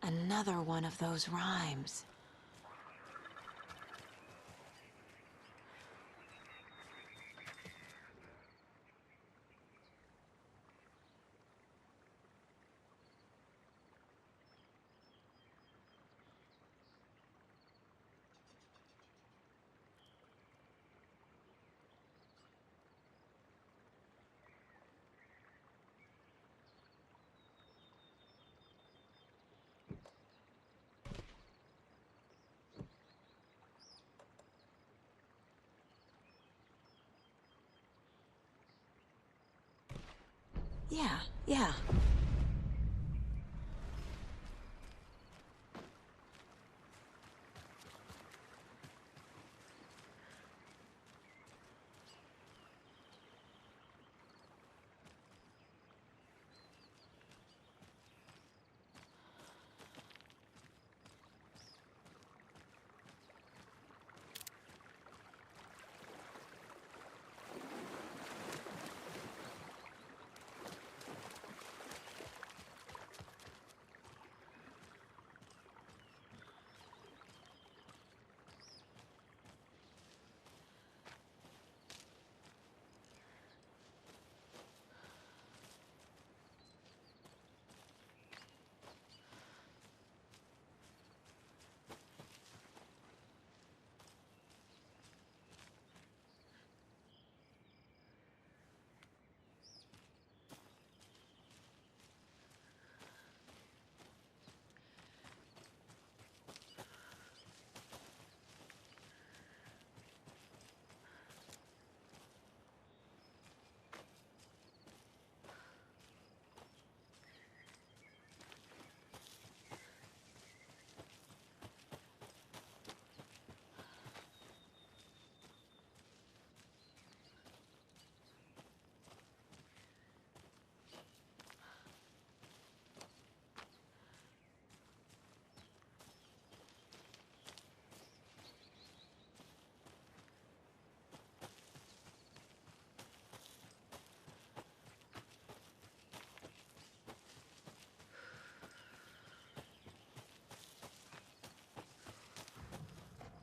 Another one of those rhymes. Yeah.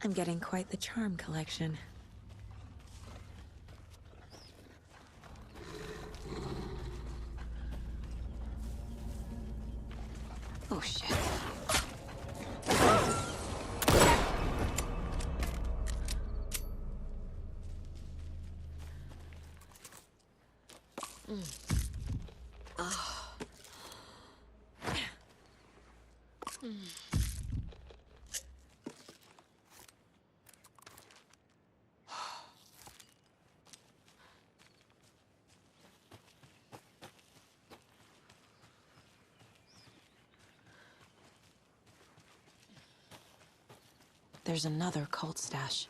I'm getting quite the charm collection. Oh shit. There's another cult stash.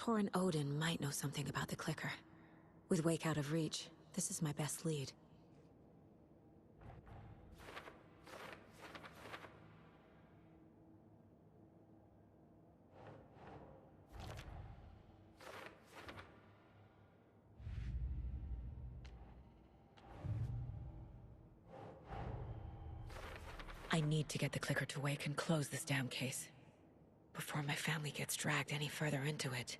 Tor and Odin might know something about the clicker. With Wake out of reach, this is my best lead. I need to get the clicker to Wake and close this damn case before my family gets dragged any further into it.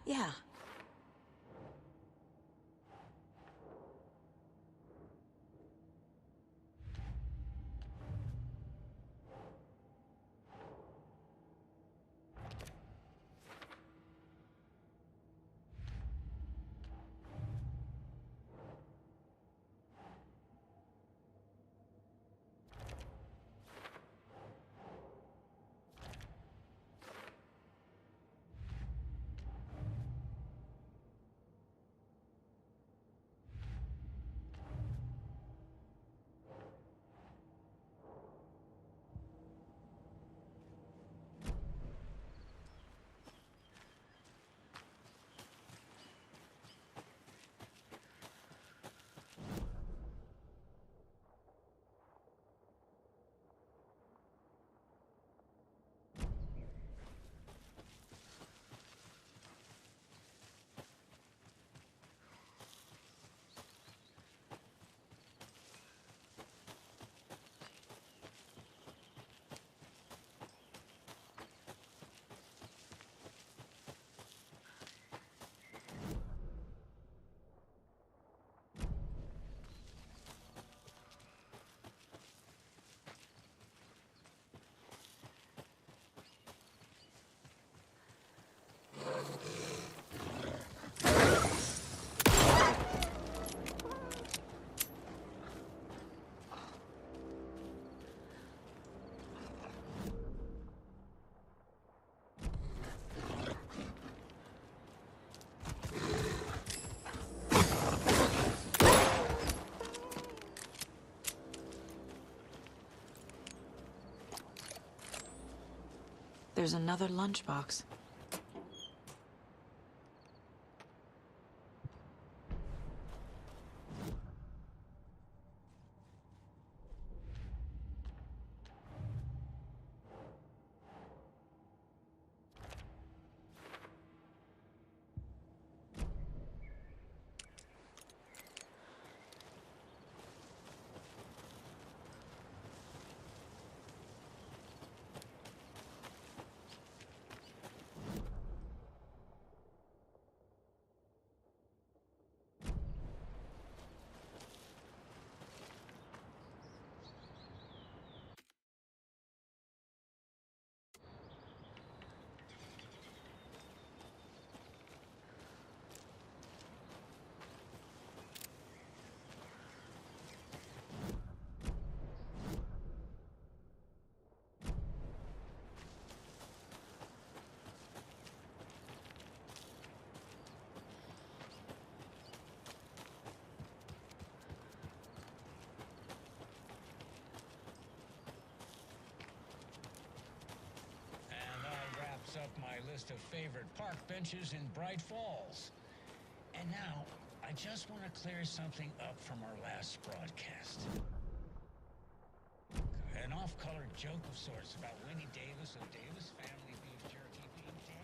Yeah. There's another lunchbox. Up my list of favorite park benches in Bright Falls. And now, I just want to clear something up from our last broadcast. An off-color joke of sorts about Winnie Davis of Davis Family Beef Jerky being dead.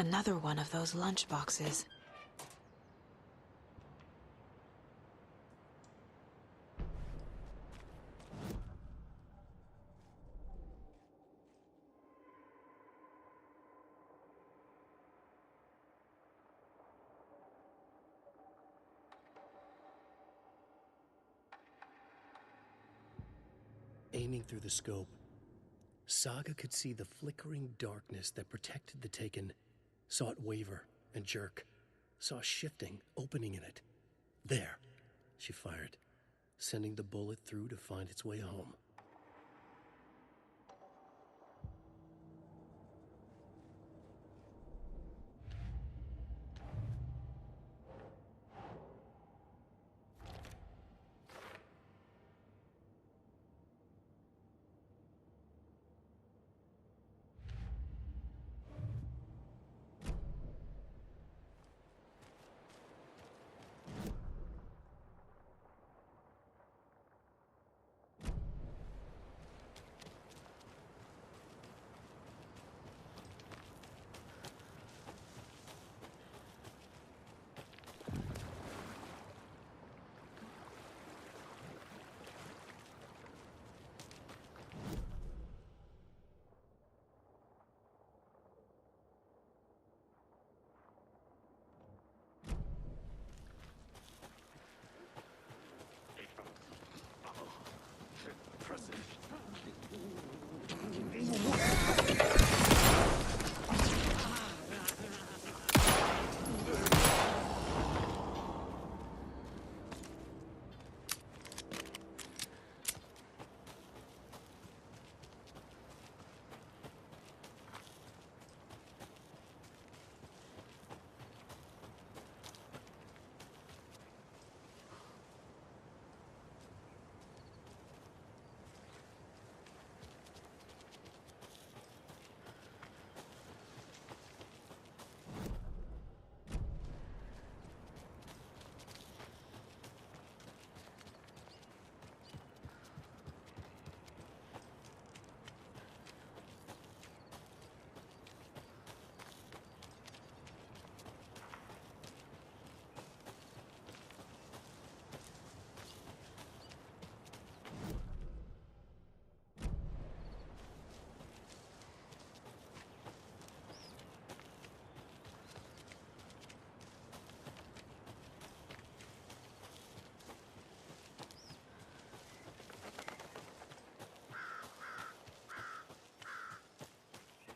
Another one of those lunch boxes. Aiming through the scope, Saga could see the flickering darkness that protected the Taken, saw it waver and jerk, saw a shifting opening in it. There, she fired, sending the bullet through to find its way home.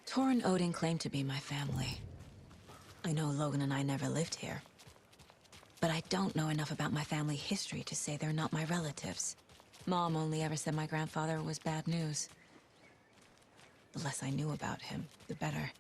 Tor and Odin claim to be my family. I know Logan and I never lived here. But I don't know enough about my family history to say they're not my relatives. Mom only ever said my grandfather was bad news. The less I knew about him, the better.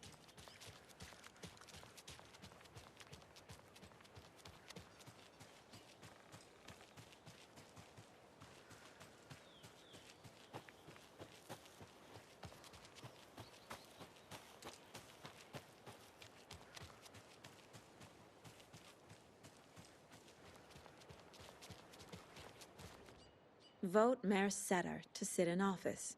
Vote Mayor Setter to sit in office.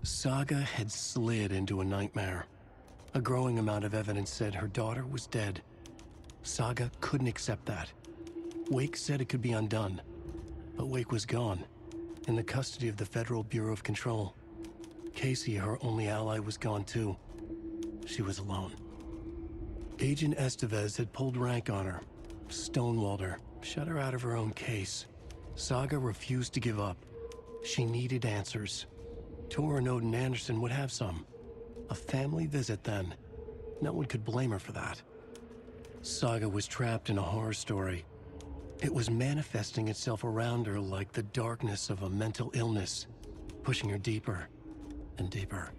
Saga had slid into a nightmare. A growing amount of evidence said her daughter was dead. Saga couldn't accept that. Wake said it could be undone. But Wake was gone, in the custody of the Federal Bureau of Control. Casey, her only ally, was gone too. She was alone. Agent Estevez had pulled rank on her, stonewalled her, shut her out of her own case. Saga refused to give up. She needed answers. Tor and Odin Anderson would have some. A family visit then. No one could blame her for that. Saga was trapped in a horror story. It was manifesting itself around her like the darkness of a mental illness, pushing her deeper and deeper.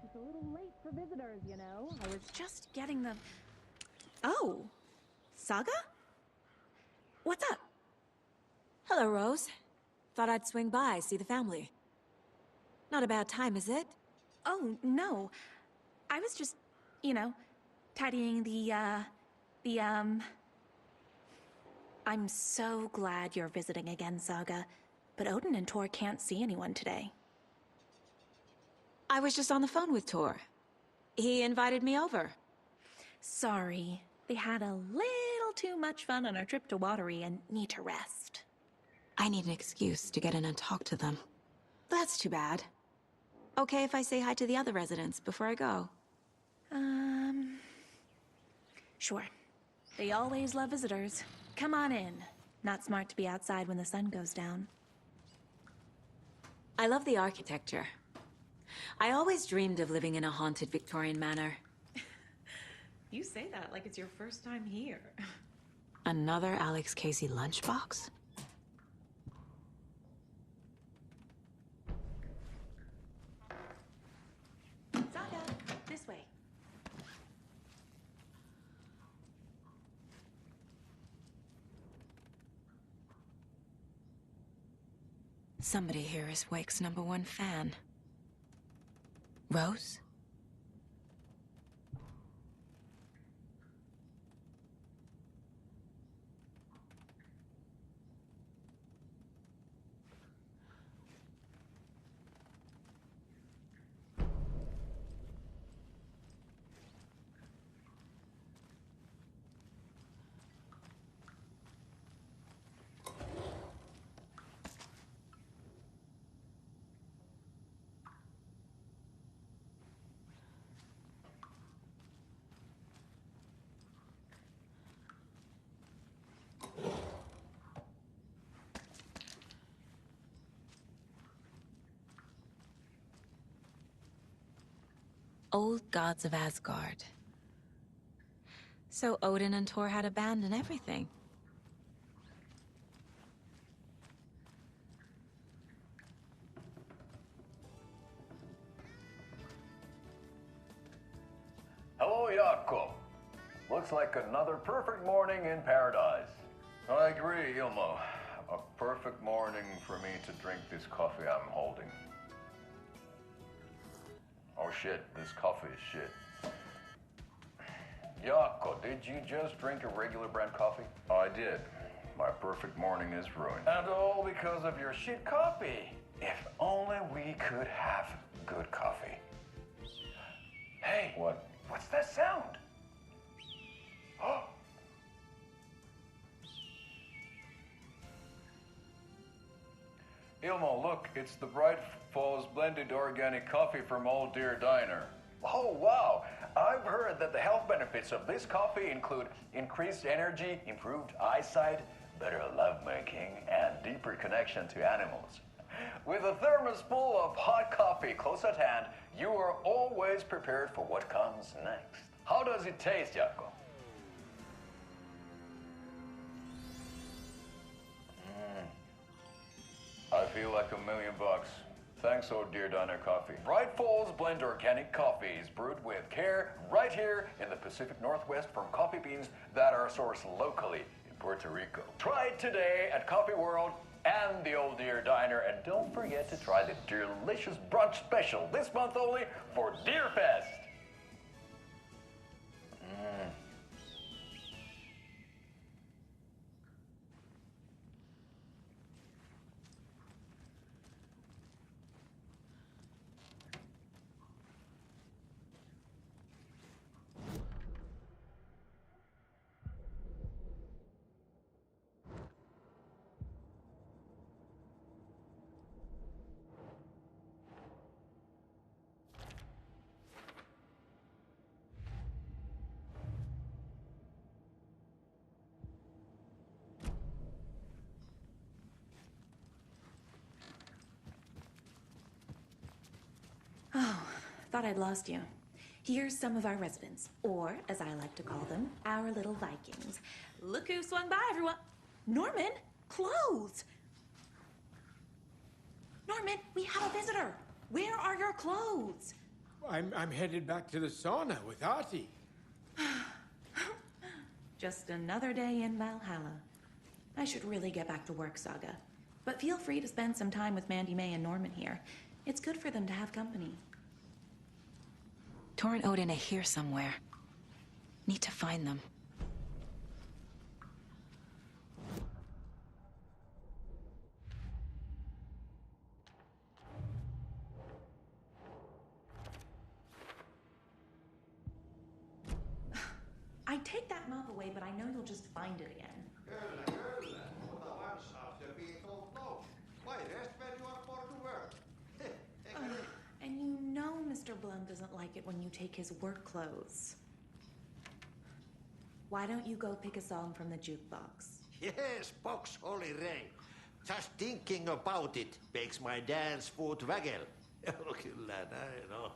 It's a little late for visitors, you know. I was just getting the... Oh, Saga? What's up? Hello, Rose. Thought I'd swing by, see the family. Not a bad time, is it? Oh, no. I was just, you know, tidying I'm so glad you're visiting again, Saga. But Odin and Tor can't see anyone today. I was just on the phone with Tor. He invited me over. Sorry. They had a little too much fun on our trip to Watery and need to rest. I need an excuse to get in and talk to them. That's too bad. Okay if I say hi to the other residents before I go? Sure. They always love visitors. Come on in. Not smart to be outside when the sun goes down. I love the architecture. I always dreamed of living in a haunted Victorian manor. You say that like it's your first time here. Another Alex Casey lunchbox? Saga, this way. Somebody here is Wake's #1 fan. Rose? Old gods of Asgard. So Odin and Tor had a band and everything. Hello, Jakob. Looks like another perfect morning in paradise. I agree, Ilmo. A perfect morning for me to drink this coffee I'm holding. Oh shit, this coffee is shit. Jakob, did you just drink a regular brand coffee? I did. My perfect morning is ruined. And all because of your shit coffee. If only we could have good coffee. Hey, what's that sound? Oh. Ilmo, look, it's the Bright Falls blended organic coffee from Old Deer Diner. Oh, wow. I've heard that the health benefits of this coffee include increased energy, improved eyesight, better lovemaking, and deeper connection to animals. With a thermos full of hot coffee close at hand, you are always prepared for what comes next. How does it taste, Jakob? I feel like $1 million. Thanks, Old Deer Diner Coffee. Bright Falls Blend Organic Coffee is brewed with care right here in the Pacific Northwest from coffee beans that are sourced locally in Puerto Rico. Try it today at Coffee World and the Old Deer Diner, and don't forget to try the delicious brunch special this month only for Deer Fest. Oh, thought I'd lost you. Here's some of our residents, or as I like to call them, our little Vikings. Look who swung by, everyone. Norman, clothes. Norman, we have a visitor. Where are your clothes? I'm headed back to the sauna with Artie. Just another day in Valhalla. I should really get back to work, Saga. But feel free to spend some time with Mandy May and Norman here. It's good for them to have company. Tor and Odin are here somewhere. Need to find them. I'd take that mop away, but I know you'll just find it again. Kyllä, mutta vansaa se viikon no. Vai rest when you are for to work. And you know Mr. Blum doesn't like it when you take his work clothes. Why don't you go pick a song from the jukebox? Yes, box Holy Ray. Just thinking about it makes my dance foot waggle. Kyllä näin on.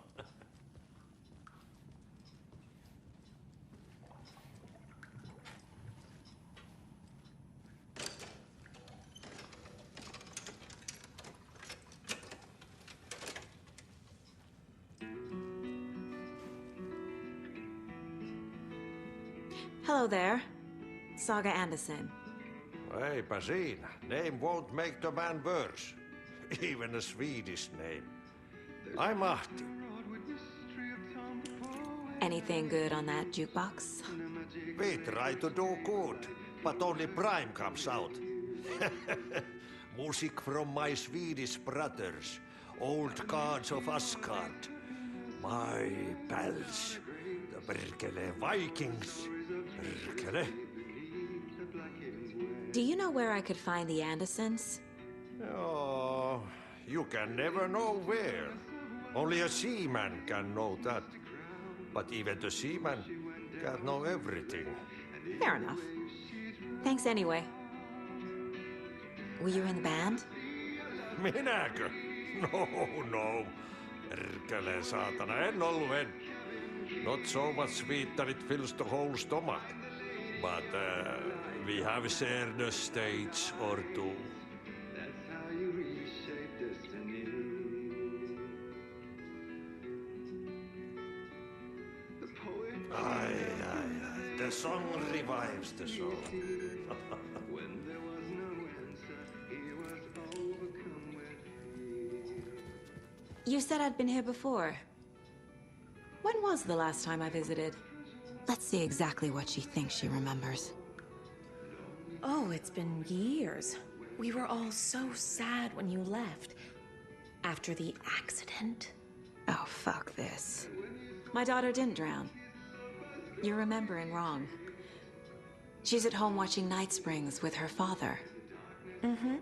Hello there. Saga Anderson. Eipä siinä. Name won't make the man worse. Even a Swedish name. I'm Ahti. Anything good on that jukebox? We try to do good, but only Prime comes out. Music from my Swedish brothers, old gods of Asgard. My pals, the Perkele Vikings. Perkele. Do you know where I could find the Andersons? Oh, you can never know where. Only a seaman can know that. But even the seaman can't know everything. Fair enough. Thanks anyway. Were you in the band? Minäkö? No. Perkele saatana, en ollut en. Not so much sweet that it fills the whole stomach. But we have shared a stage or two. Aye. The song revives the soul. You said I'd been here before. When was the last time I visited? Let's see exactly what she thinks she remembers. Oh, it's been years. We were all so sad when you left. After the accident. Oh, fuck this. My daughter didn't drown. You're remembering wrong. She's at home watching Night Springs with her father. Mm-hmm.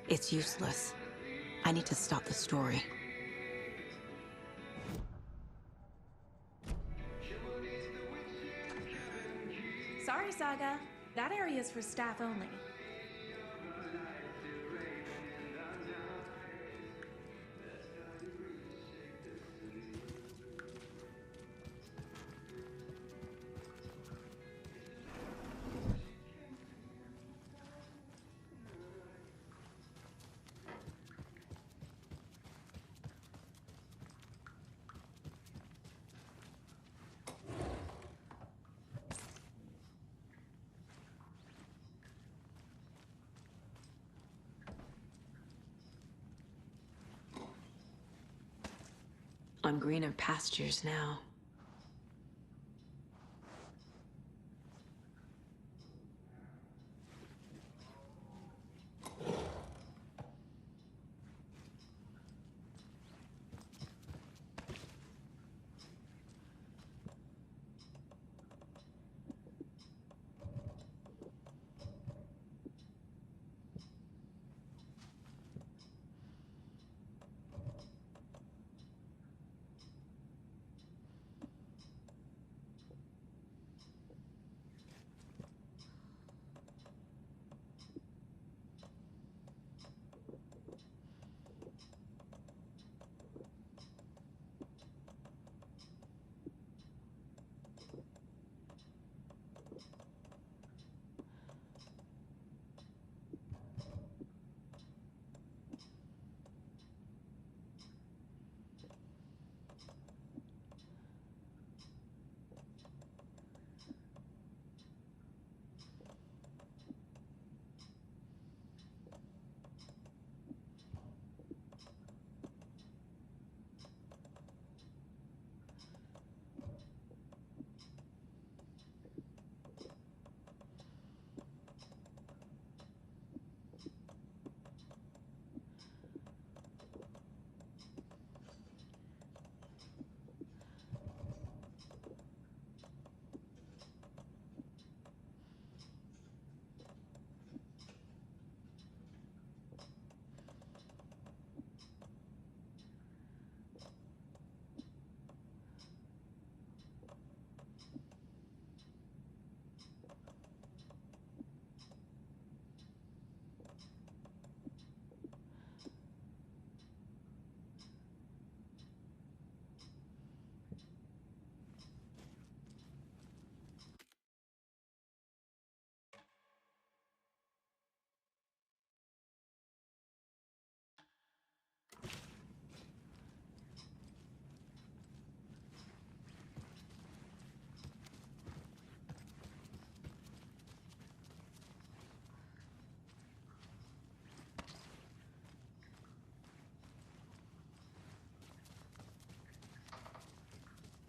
It's useless. I need to stop the story. Sorry, Saga. That area's for staff only. on greener pastures now.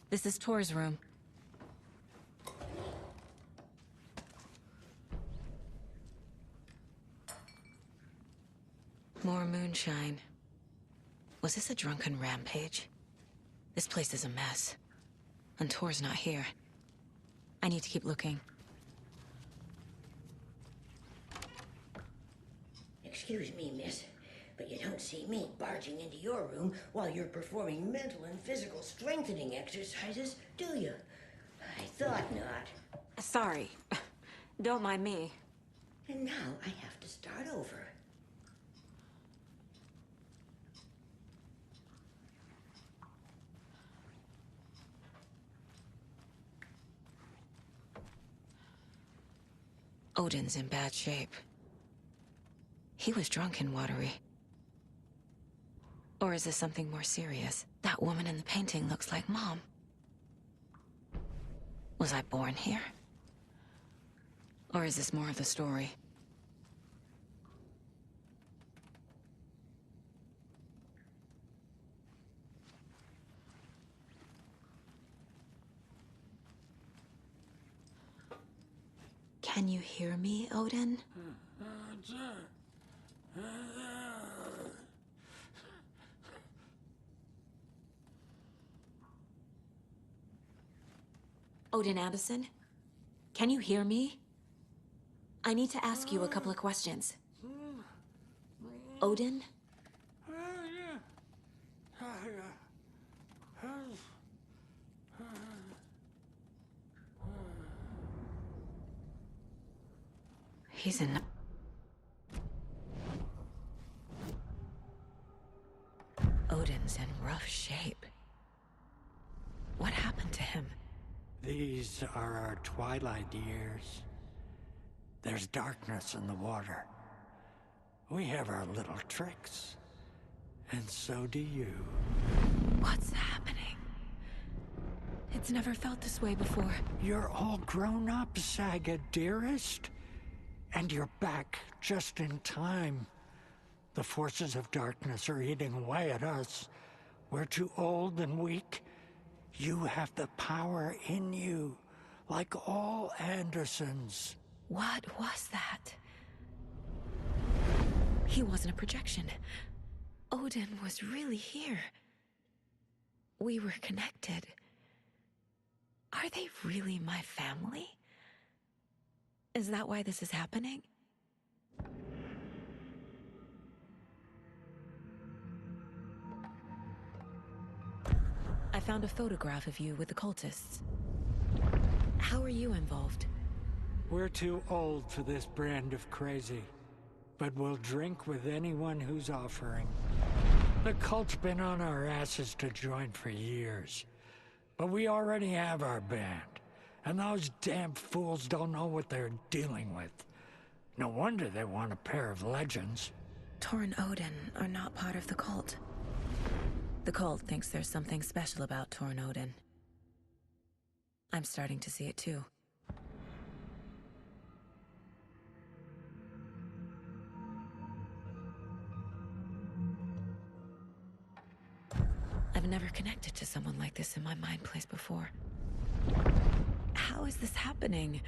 This is Tor's room. More moonshine. Was this a drunken rampage? This place is a mess. And Tor's not here. I need to keep looking. Excuse me, miss, but you don't see me barging into your room while you're performing mental and physical strengthening exercises, do you? I thought not. Sorry. Don't mind me. And now I have to start over. Odin's in bad shape. He was drunk and watery. Or is this something more serious? That woman in the painting looks like Mom. Was I born here? Or is this more of the story? Can you hear me, Odin? Odin Addison? Can you hear me? I need to ask you a couple of questions. Odin? He's in... Odin's in rough shape. What happened to him? These are our twilight years. There's darkness in the water. We have our little tricks. And so do you. What's happening? It's never felt this way before. You're all grown up, Saga, dearest. And you're back just in time. The forces of darkness are eating away at us. We're too old and weak. You have the power in you, like all Andersons. What was that? He wasn't a projection. Odin was really here. We were connected. Are they really my family? Is that why this is happening? I found a photograph of you with the cultists. How are you involved? We're too old for this brand of crazy, but we'll drink with anyone who's offering. The cult's been on our asses to join for years, but we already have our band, and those damn fools don't know what they're dealing with. No wonder they want a pair of legends. Tor and Odin are not part of the cult. The cult thinks there's something special about Tor and Odin. I'm starting to see it too. I've never connected to someone like this in my mind place before. How is this happening?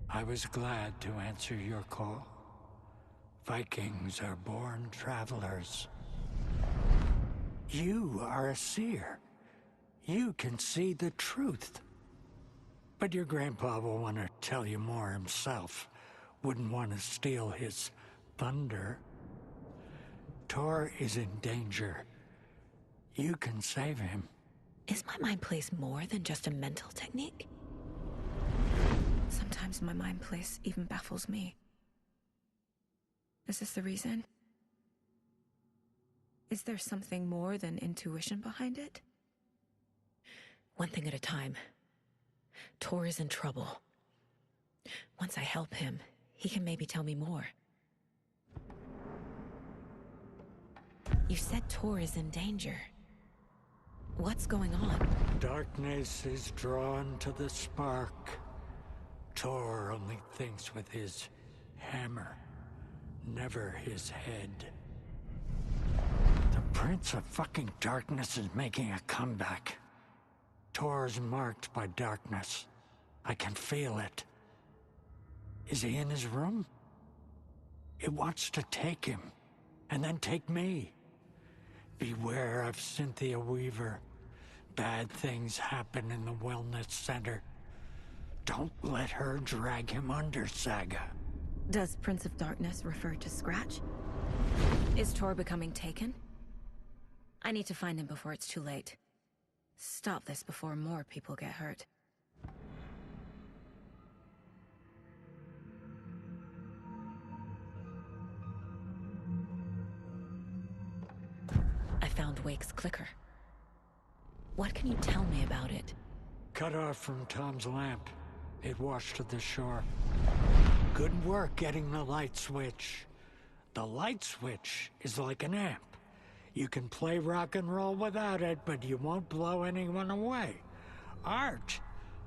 I was glad to answer your call. Vikings are born travelers. You are a seer. You can see the truth. But your grandpa will want to tell you more himself. Wouldn't want to steal his thunder. Tor is in danger. You can save him. Is my mind place more than just a mental technique? Sometimes my mind place even baffles me. Is this the reason? Is there something more than intuition behind it? One thing at a time. Tor is in trouble. Once I help him, he can maybe tell me more. You said Tor is in danger. What's going on? Darkness is drawn to the spark. Tor only thinks with his hammer, never his head. The Prince of fucking Darkness is making a comeback. Tor's marked by darkness. I can feel it. Is he in his room? It wants to take him, and then take me. Beware of Cynthia Weaver. Bad things happen in the wellness center. Don't let her drag him under, Saga. Does Prince of Darkness refer to Scratch? Is Tor becoming taken? I need to find him before it's too late. Stop this before more people get hurt. I found Wake's clicker. What can you tell me about it? Cut off from Tom's lamp. It washed to the shore. Good work getting the light switch. The light switch is like an amp. You can play rock and roll without it, but you won't blow anyone away. Art,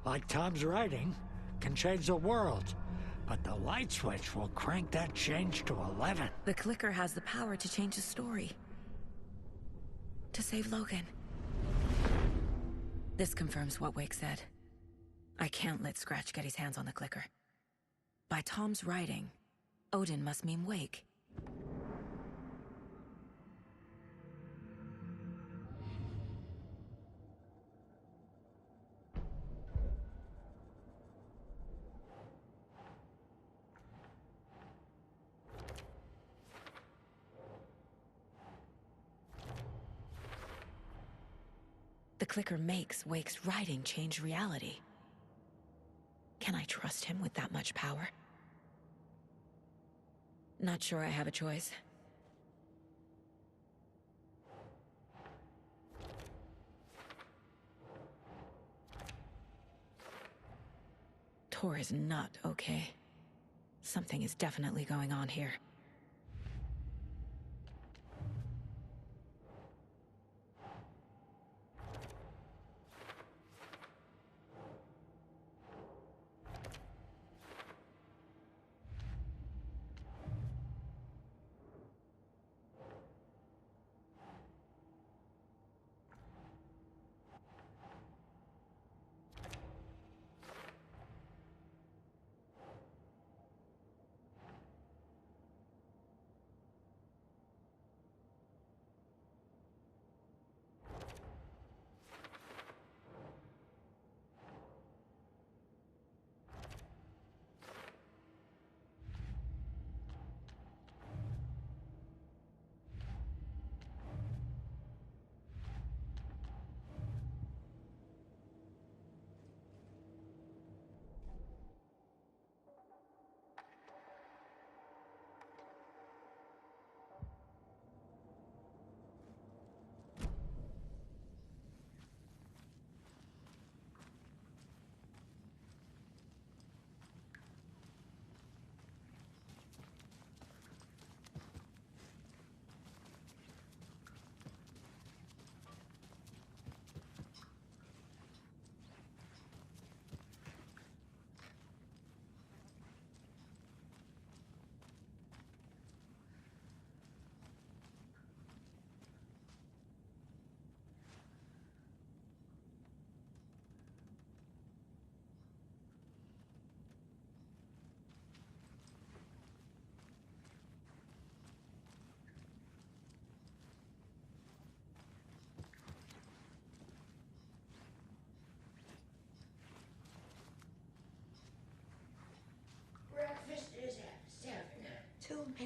like Tom's writing, can change the world, but the light switch will crank that change to 11. The clicker has the power to change the story. To save Logan. This confirms what Wake said. I can't let Scratch get his hands on the clicker. By Tom's writing, Odin must mean Wake. The clicker makes Wake's writing change reality. Can I trust him with that much power? Not sure I have a choice. Tor is not okay. Something is definitely going on here.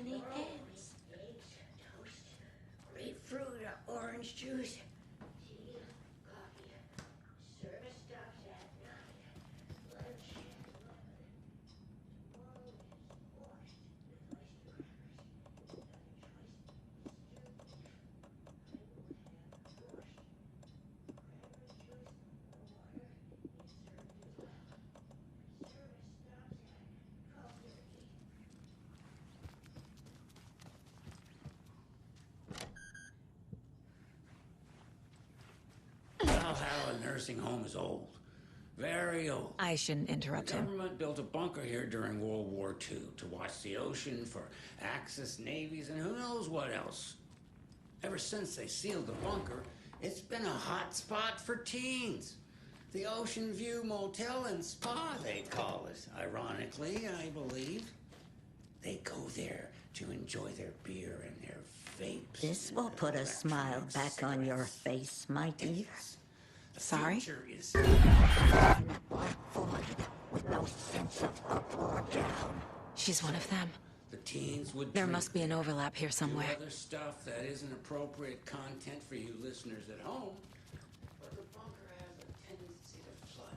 any eggs, toast, grapefruit, orange juice, tea, coffee, service stops at 9, lunch at 11, borscht with oyster Valhalla nursing home is old. Very old. I shouldn't interrupt The him. government built a bunker here during World War II to watch the ocean for Axis navies and who knows what else. Ever since they sealed the bunker, it's been a hot spot for teens. The Ocean View Motel and Spa, they call it. Ironically, I believe. They go there to enjoy their beer and their vapes. This will put a smile back on your face, my dear. The Sorry? future is In a black void with no sense of up or down. She's one of them. the teens would There drink must be an overlap here do somewhere. other stuff that isn't appropriate content for you listeners at home. But the bunker has a tendency to flood.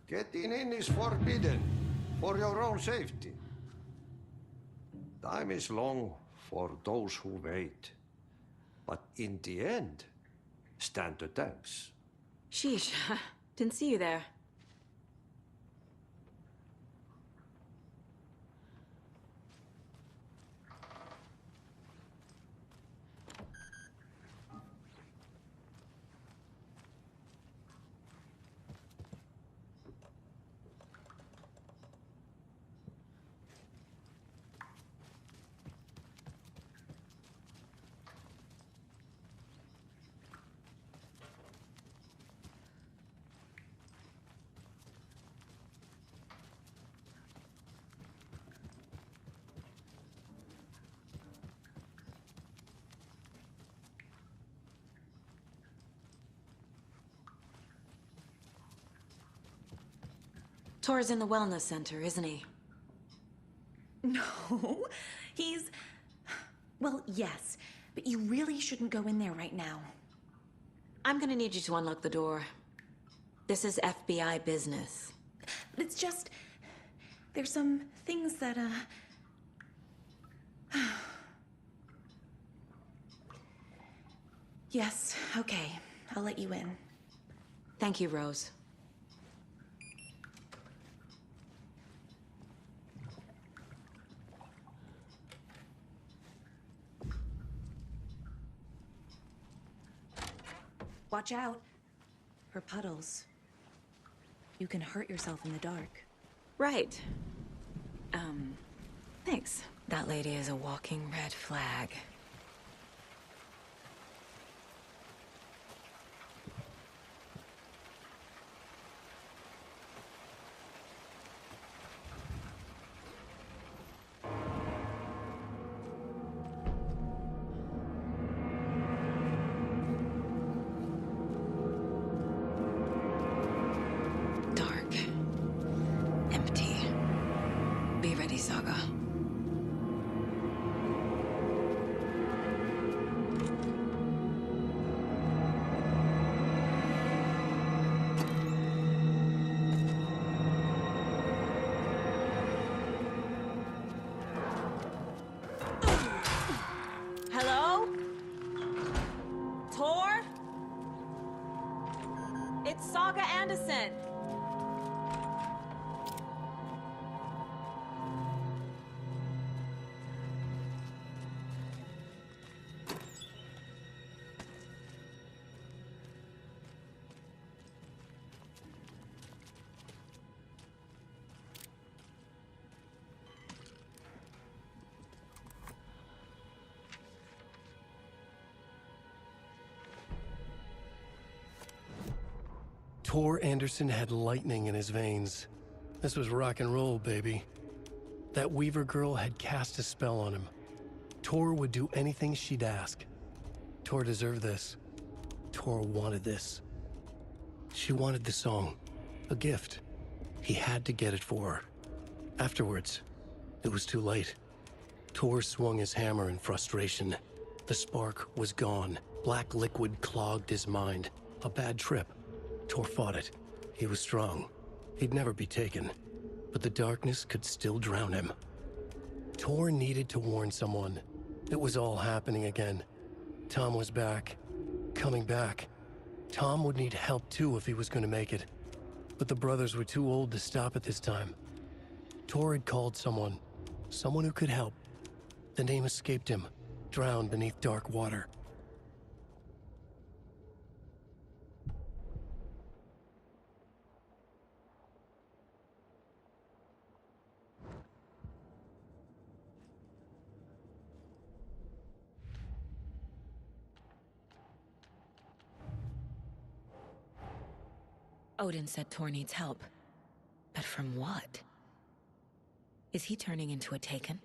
Getting in is forbidden for your own safety. Time is long for those who wait. But in the end, stand the thanks. Sheesh, didn't see you there. Tor's in the wellness center, isn't he? No, he's... Well, yes, but you really shouldn't go in there right now. I'm gonna need you to unlock the door. This is FBI business. It's just... There's some things that, Yes, okay. I'll let you in. Thank you, Rose. Watch out. For puddles. You can hurt yourself in the dark. Right. Thanks. That lady is a walking red flag. Dark. Empty. Be ready, Saga. Anderson! Tor Anderson had lightning in his veins. This was rock and roll, baby. That Weaver girl had cast a spell on him. Tor would do anything she'd ask. Tor deserved this. Tor wanted this. She wanted the song. A gift. He had to get it for her. Afterwards, it was too late. Tor swung his hammer in frustration. The spark was gone. Black liquid clogged his mind. A bad trip. Tor fought it. He was strong. He'd never be taken. But the darkness could still drown him. Tor needed to warn someone. It was all happening again. Tom was back. Coming back. Tom would need help too if he was going to make it. But the brothers were too old to stop at this time. Tor had called someone. Someone who could help. The name escaped him. Drowned beneath dark water. Odin said Tor needs help. But from what? Is he turning into a Taken?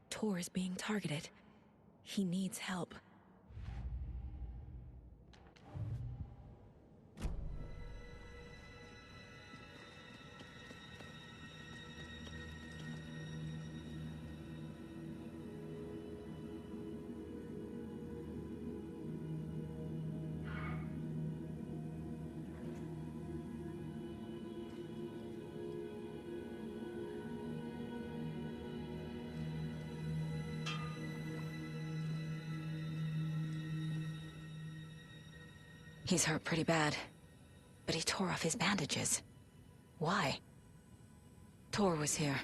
Tor is being targeted. He needs help. He's hurt pretty bad, but he tore off his bandages. Why? Tor was here.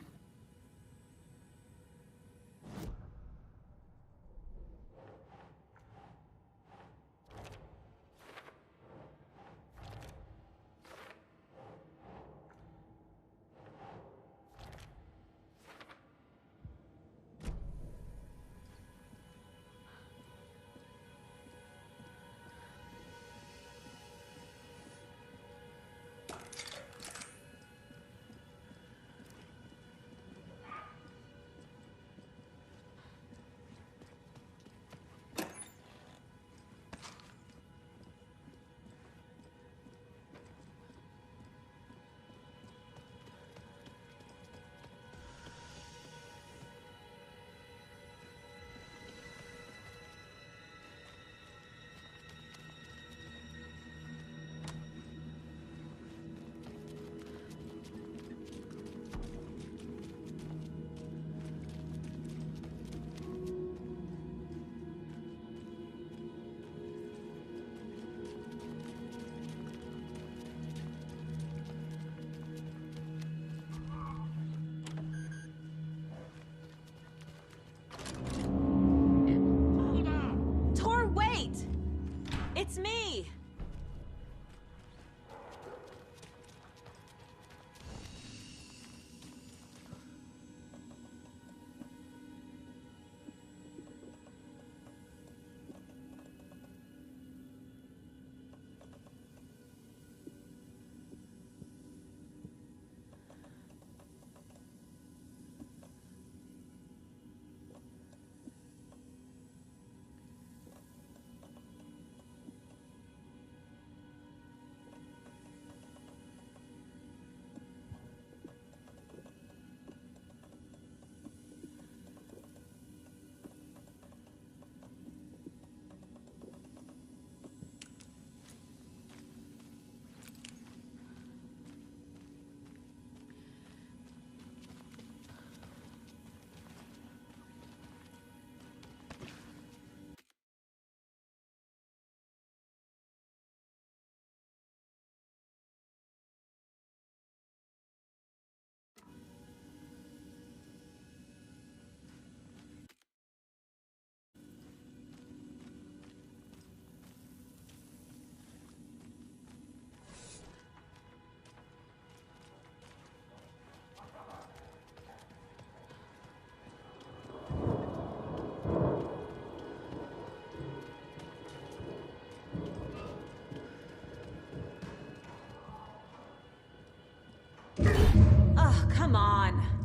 come on.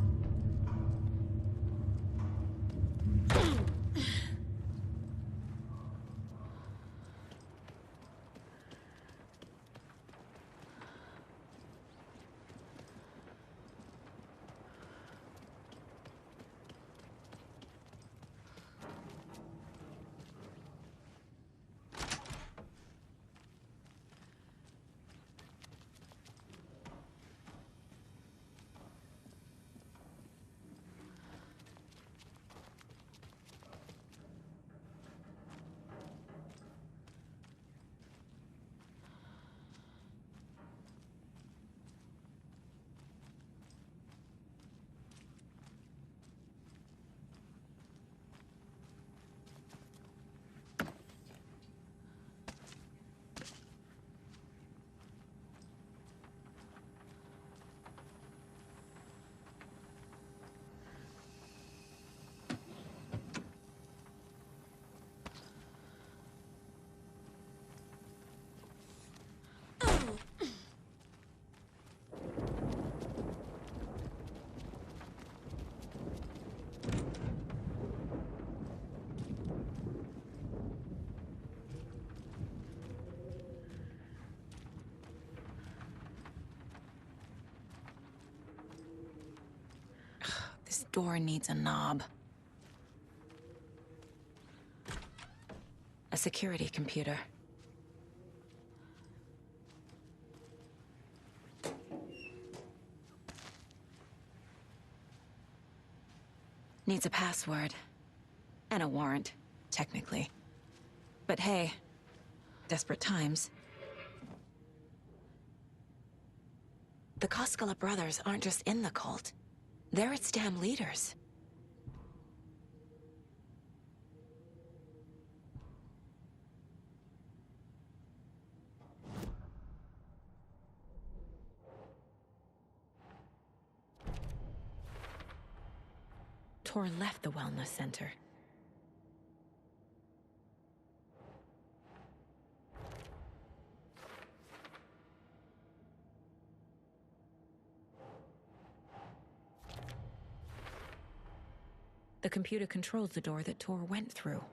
This door needs a knob. A security computer. Needs a password. And a warrant, technically. But hey, desperate times. The Koskela brothers aren't just in the cult. They're its damn leaders. Tor left the wellness center. The computer controls the door that Tor went through.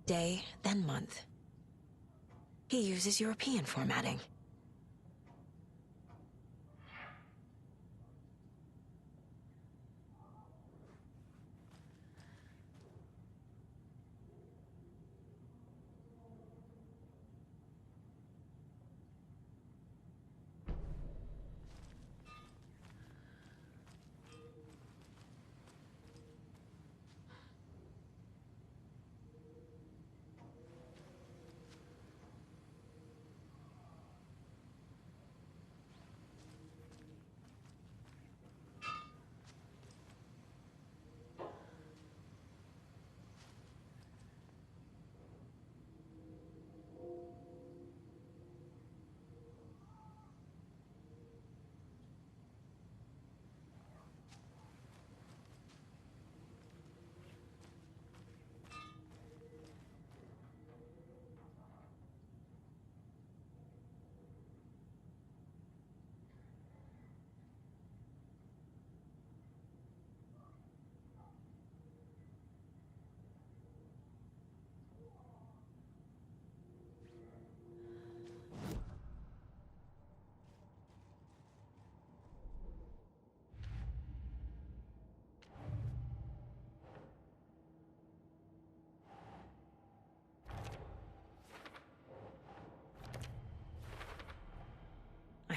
Day, then month. He uses European formatting.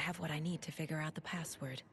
have what I need to figure out the password.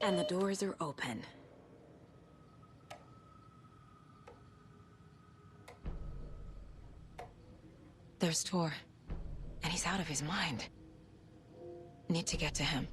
And the doors are open. There's Tor. And he's out of his mind. Need to get to him.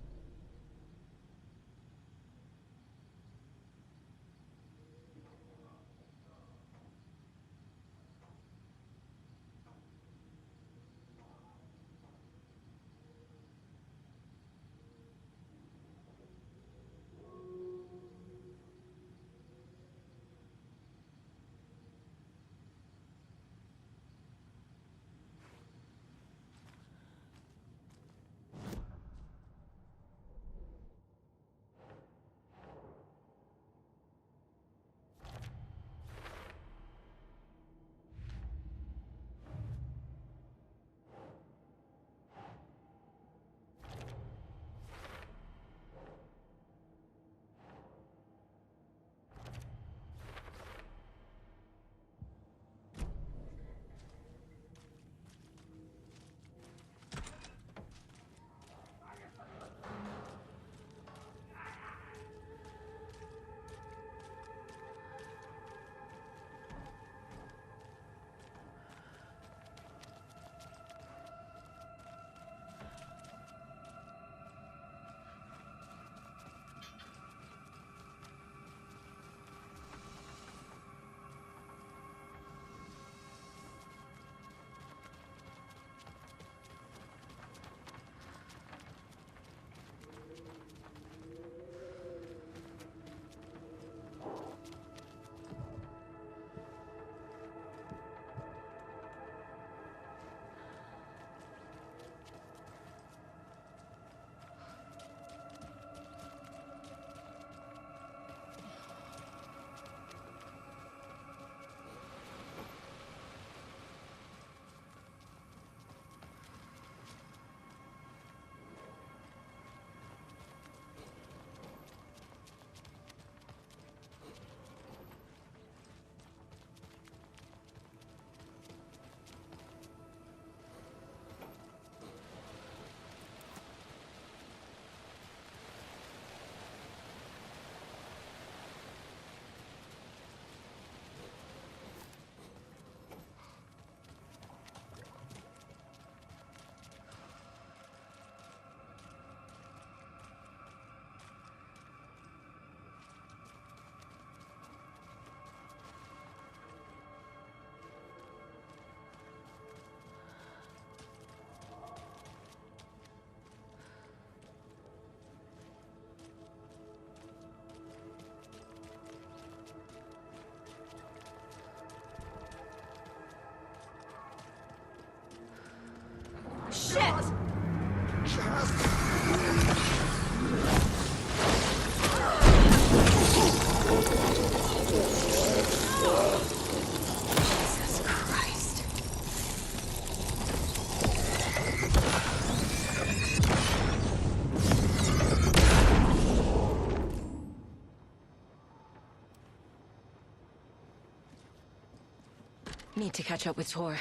Need to catch up with Tor.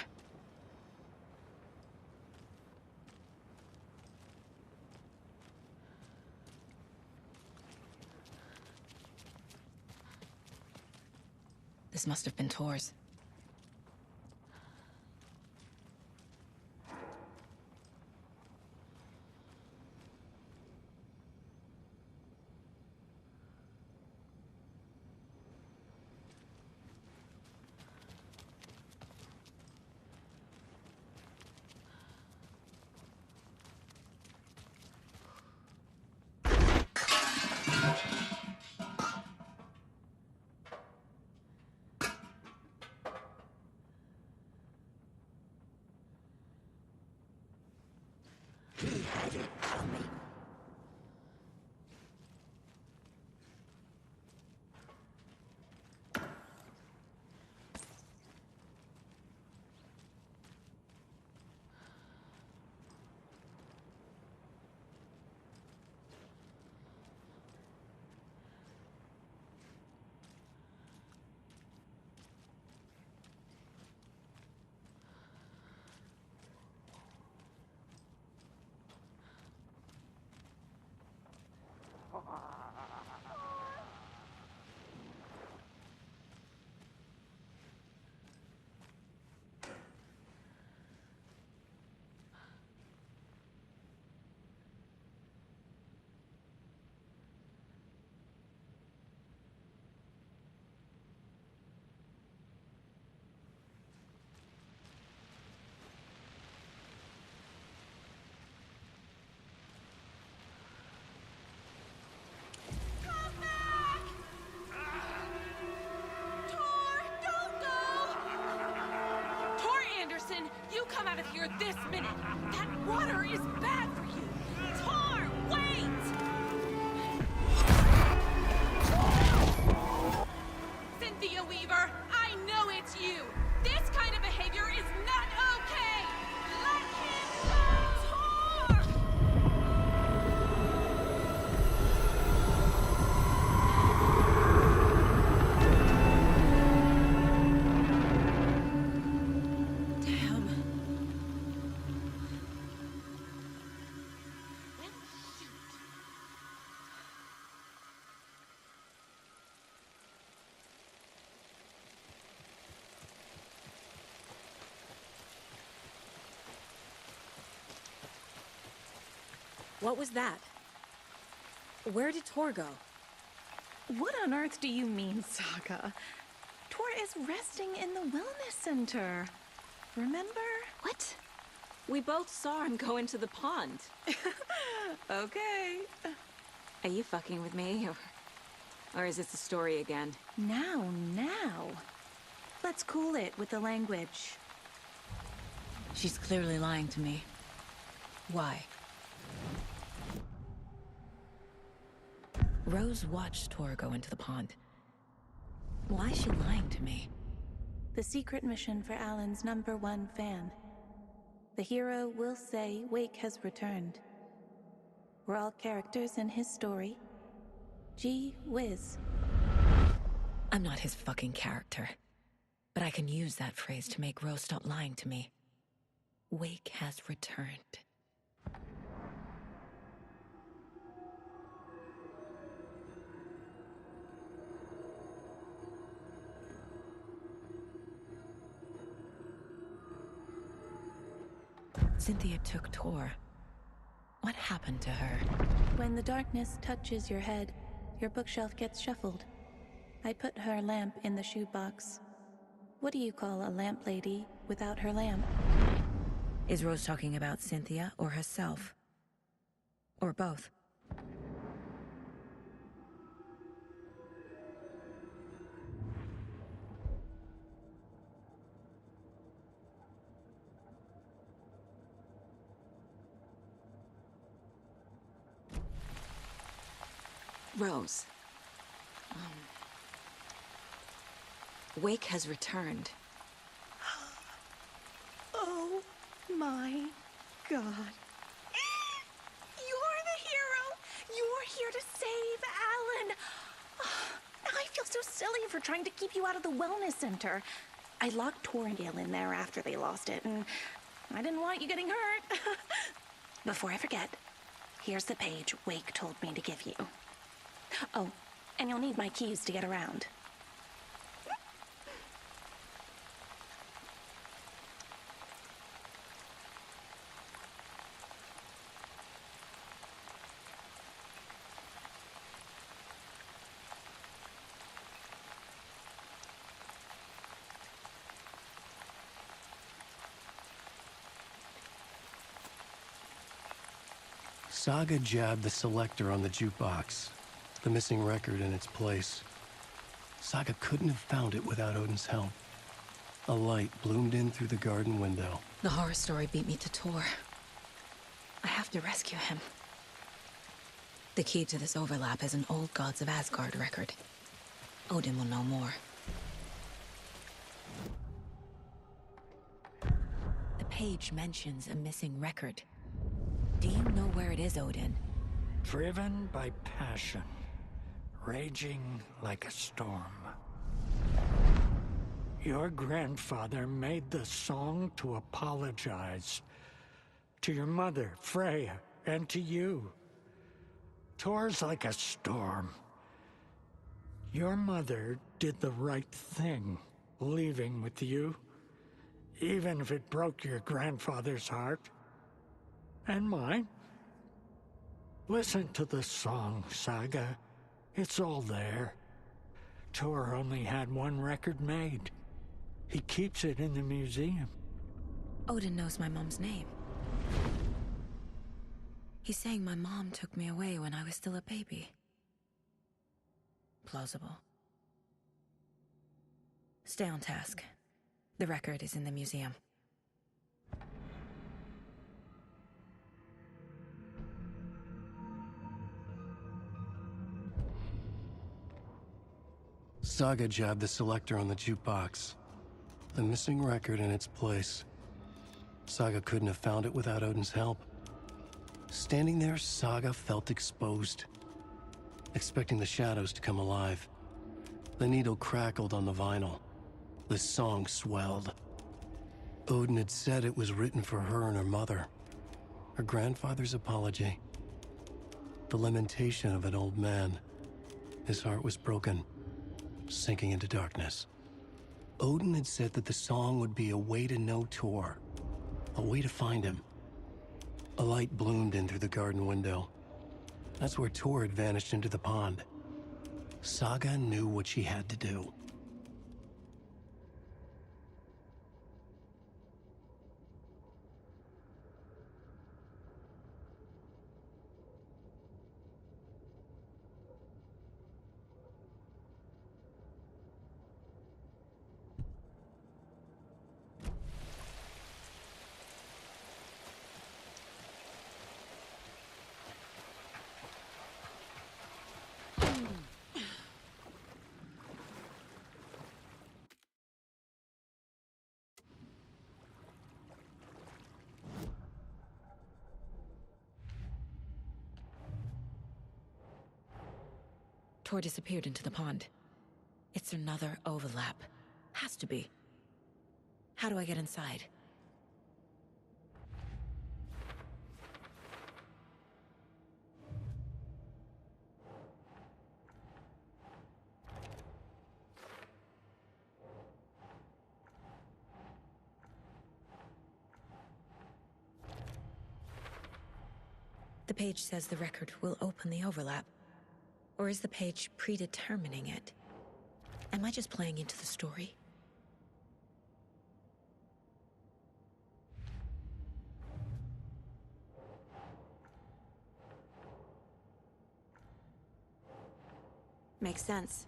This must have been Tor's. You come out of here this minute! That water is bad for you! Tor, wait! Cynthia Weaver, I know it's you! This kind of behavior is not okay! Let him go! Tor! What was that? Where did Tor go? What on earth do you mean, Saga? Tor is resting in the wellness center. Remember? What? We both saw him go into the pond. Okay. Are you fucking with me? Or is this a story again? Now. Let's cool it with the language. She's clearly lying to me. Why? Rose watched Tor go into the pond. Why is she lying to me? The secret mission for Alan's #1 fan. The hero will say Wake has returned. We're all characters in his story. Gee whiz. I'm not his fucking character. But I can use that phrase to make Rose stop lying to me. Wake has returned. Cynthia took Tor. What happened to her? When the darkness touches your head, your bookshelf gets shuffled. I put her lamp in the shoebox. What do you call a lamp lady without her lamp? Is Rose talking about Cynthia or herself? Or both? Rose. Wake has returned. Oh my God. You're the hero! You're here to save Alan! I feel so silly for trying to keep you out of the wellness center. I locked Torringale in there after they lost it, and I didn't want you getting hurt. Before I forget, here's the page Wake told me to give you. Oh, and you'll need my keys to get around. Saga jabbed the selector on the jukebox, the missing record in its place. Saga couldn't have found it without Odin's help. A light bloomed in through the garden window. The horror story beat me to Tor. I have to rescue him. The key to this overlap is an old Gods of Asgard record. Odin will know more. The page mentions a missing record. Do you know where it is, Odin? Driven by passion, raging like a storm. Your grandfather made the song to apologize. To your mother, Freya, and to you. Tor's like a storm. Your mother did the right thing, leaving with you, even if it broke your grandfather's heart. And mine. Listen to the song, Saga. It's all there. Tor only had one record made. He keeps it in the museum. Odin knows my mom's name. He's saying my mom took me away when I was still a baby. Plausible. Stay on task. The record is in the museum. Saga jabbed the selector on the jukebox, the missing record in its place. Saga couldn't have found it without Odin's help. Standing there, Saga felt exposed, expecting the shadows to come alive. The needle crackled on the vinyl. The song swelled. Odin had said it was written for her and her mother. Her grandfather's apology. The lamentation of an old man. His heart was broken, sinking into darkness. Odin had said that the song would be a way to know Tor, a way to find him. A light bloomed in through the garden window. That's where Tor had vanished into the pond. Saga knew what she had to do. Tor disappeared into the pond. It's another overlap. Has to be. How do I get inside? The page says the record will open the overlap. Or is the page predetermining it? Am I just playing into the story? Makes sense.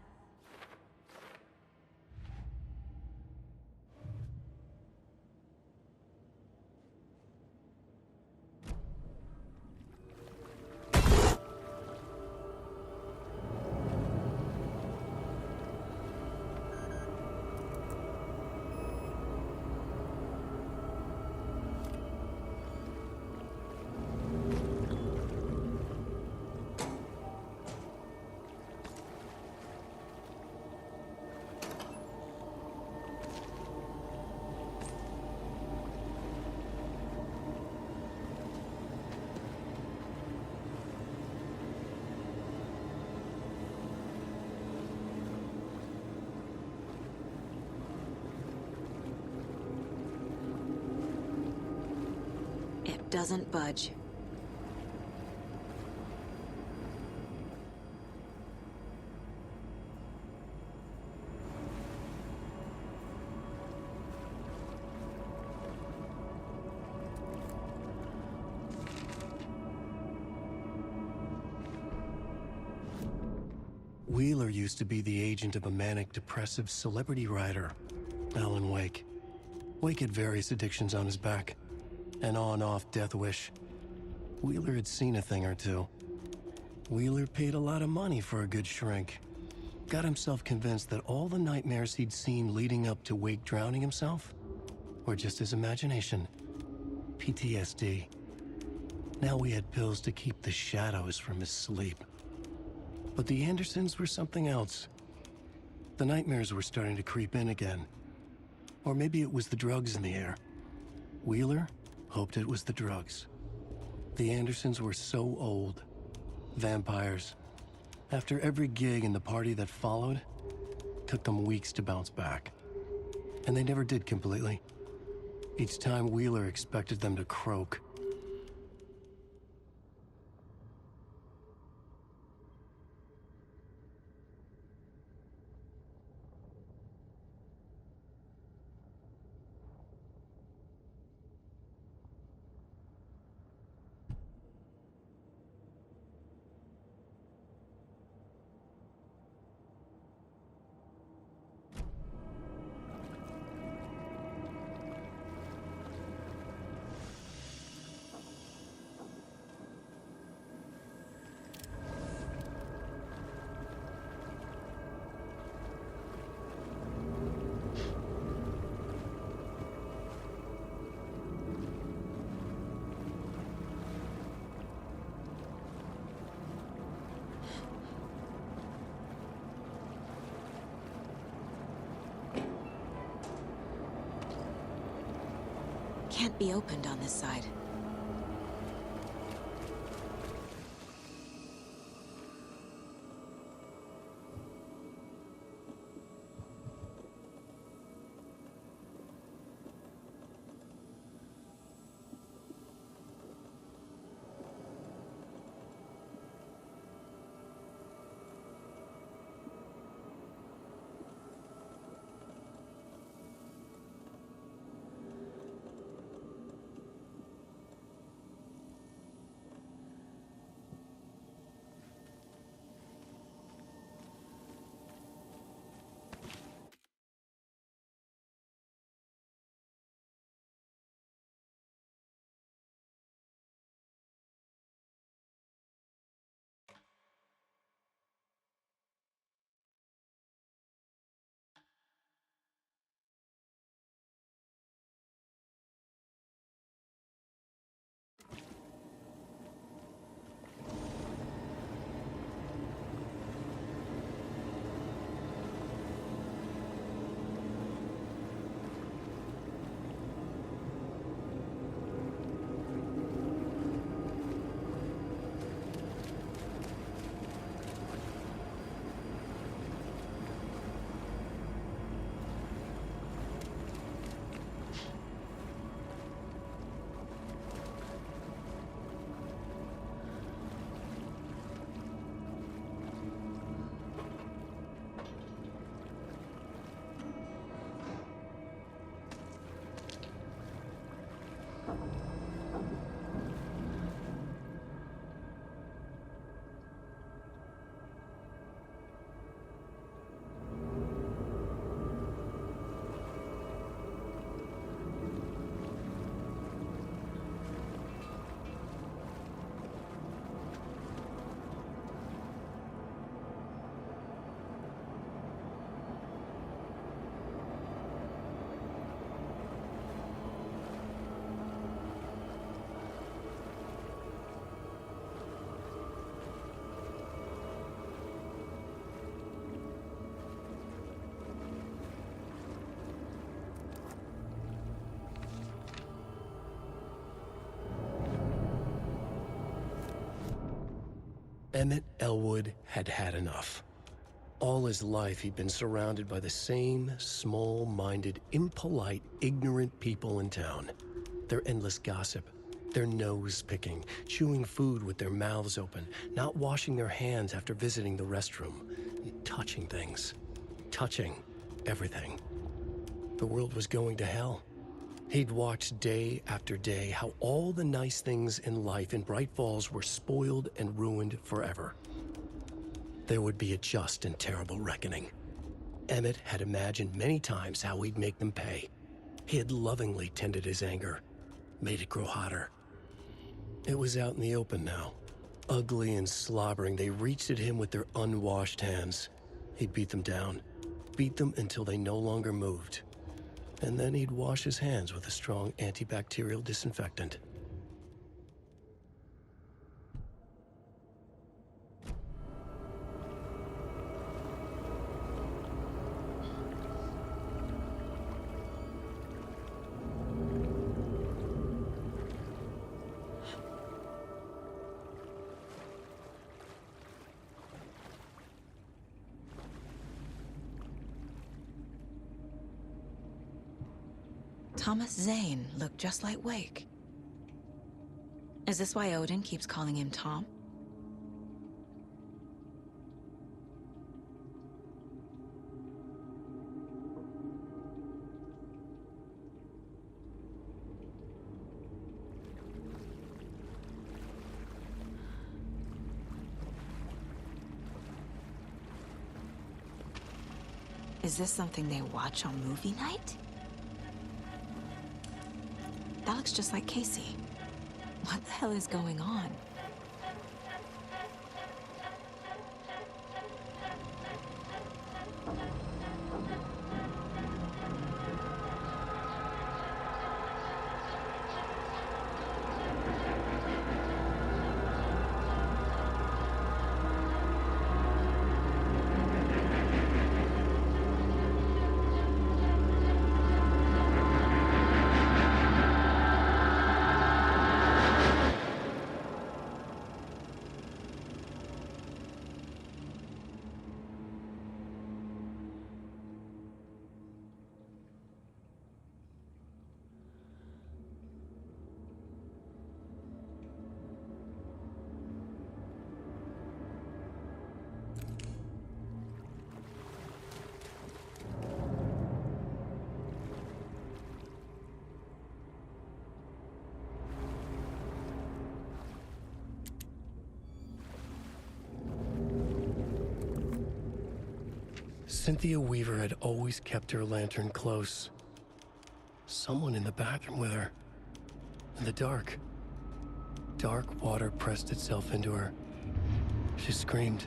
doesn't budge. Wheeler used to be the agent of a manic-depressive celebrity writer, Alan Wake. Wake had various addictions on his back. An on-off death wish. Wheeler had seen a thing or two. Wheeler paid a lot of money for a good shrink. Got himself convinced that all the nightmares he'd seen leading up to Wake drowning himself were just his imagination. PTSD. Now we had pills to keep the shadows from his sleep. But the Andersons were something else. The nightmares were starting to creep in again. Or maybe it was the drugs in the air. Wheeler hoped it was the drugs. The Andersons were so old. Vampires. After every gig and the party that followed, took them weeks to bounce back. And they never did completely. Each time Wheeler expected them to croak. Can't be opened on this side. Emmett Elwood had had enough. All his life, he'd been surrounded by the same small-minded, impolite, ignorant people in town. Their endless gossip, Their nose picking, chewing food with their mouths open, not washing their hands after visiting the restroom, touching things, touching everything. The world was going to hell. He'd watched day after day how all the nice things in life in Bright Falls were spoiled and ruined forever. There would be a just and terrible reckoning. Emmett had imagined many times how he'd make them pay. He had lovingly tended his anger, made it grow hotter. It was out in the open now. Ugly and slobbering, they reached at him with their unwashed hands. He'd beat them down, beat them until they no longer moved. And then he'd wash his hands with a strong antibacterial disinfectant. Thomas Zane looked just like Wake. Is this why Odin keeps calling him Tom? Is this something they watch on movie night? That looks just like Casey. What the hell is going on? Cynthia Weaver had always kept her lantern close. Someone in the bathroom with her. In the dark. Dark water pressed itself into her. She screamed.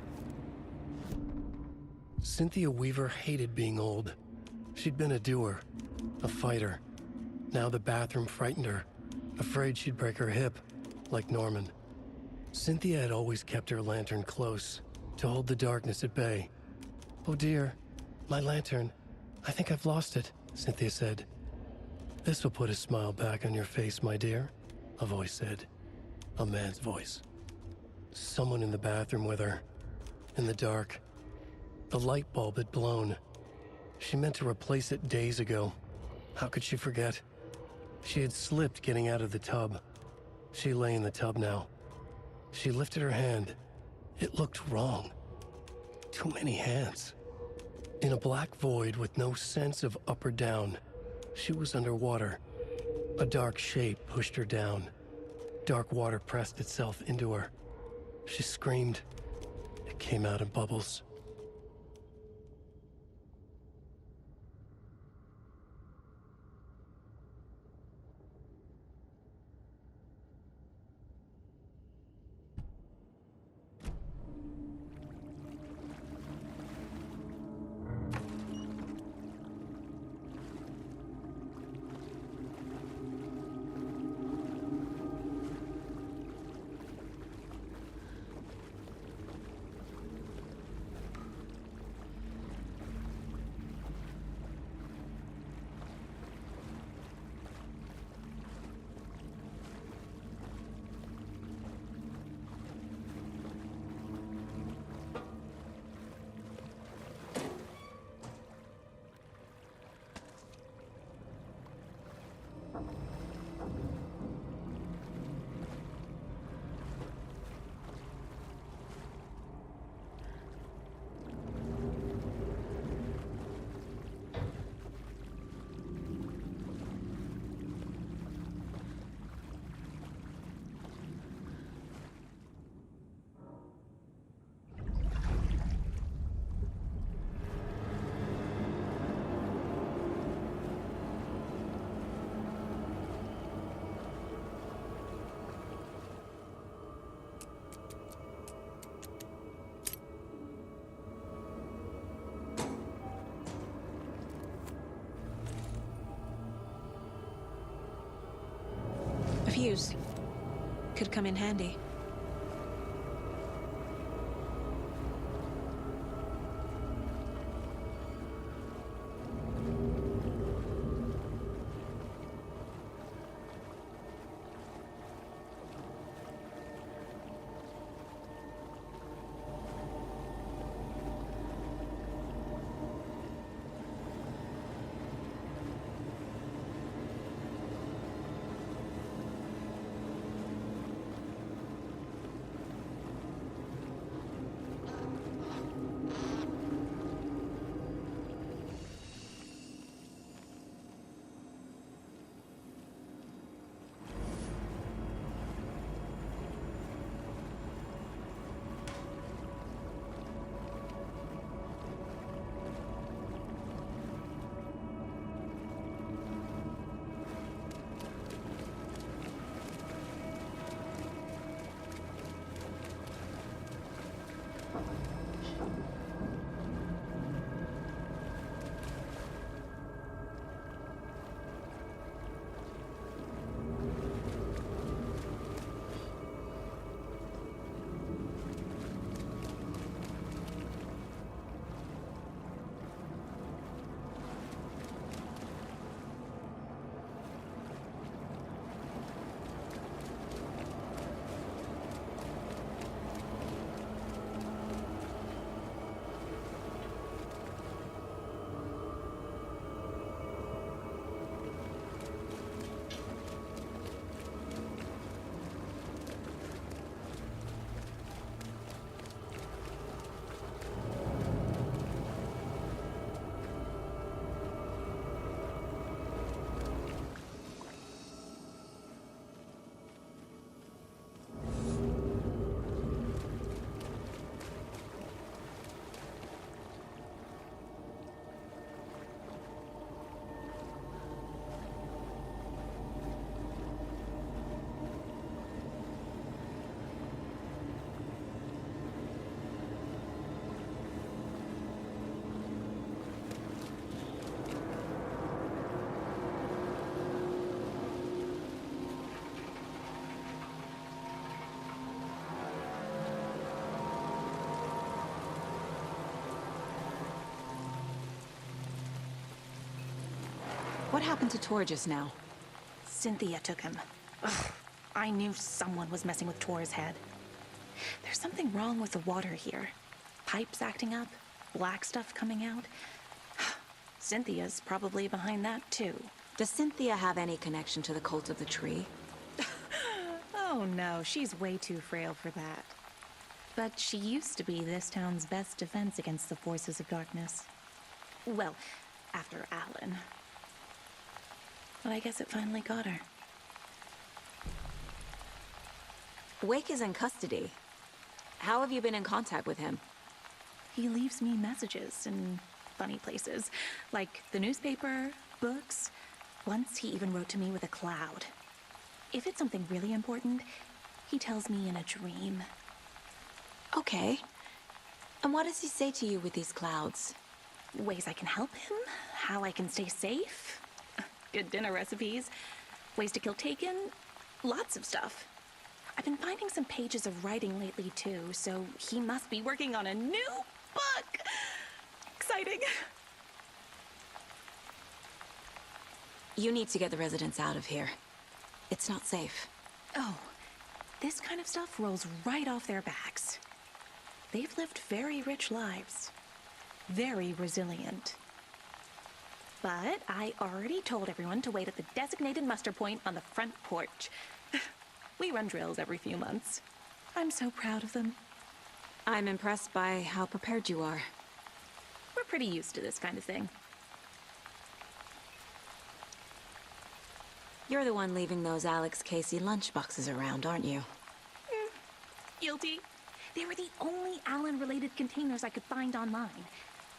Cynthia Weaver hated being old. She'd been a doer, a fighter. Now the bathroom frightened her, afraid she'd break her hip, like Norman. Cynthia had always kept her lantern close, to hold the darkness at bay. "Oh dear, my lantern. I think I've lost it," Cynthia said. "This will put a smile back on your face, my dear," a voice said. A man's voice. Someone in the bathroom with her. In the dark. The light bulb had blown. She meant to replace it days ago. How could she forget? She had slipped getting out of the tub. She lay in the tub now. She lifted her hand. It looked wrong. Too many hands. In a black void with no sense of up or down, she was underwater. A dark shape pushed her down. Dark water pressed itself into her. She screamed. It came out in bubbles. use. Could come in handy. What happened to Tor just now? Cynthia took him. Ugh, I knew someone was messing with Tor's head. There's something wrong with the water here. Pipes acting up, black stuff coming out. Cynthia's probably behind that too. Does Cynthia have any connection to the cult of the tree? Oh no, she's way too frail for that. But she used to be this town's best defense against the forces of darkness. Well, after Alan. But I guess it finally got her. Wake is in custody. How have you been in contact with him? He leaves me messages in funny places, like the newspaper, books. Once he even wrote to me with a cloud. If it's something really important, he tells me in a dream. Okay. And what does he say to you with these clouds? Ways I can help him, how I can stay safe, good dinner recipes, ways to kill Taken, lots of stuff. I've been finding some pages of writing lately too, so he must be working on a new book. Exciting. You need to get the residents out of here. It's not safe. Oh, this kind of stuff rolls right off their backs. They've lived very rich lives. Very resilient. But I already told everyone to wait at the designated muster point on the front porch. We run drills every few months. I'm so proud of them. I'm impressed by how prepared you are. We're pretty used to this kind of thing. You're the one leaving those Alex Casey lunchboxes around, aren't you? Guilty. They were the only Alan-related containers I could find online.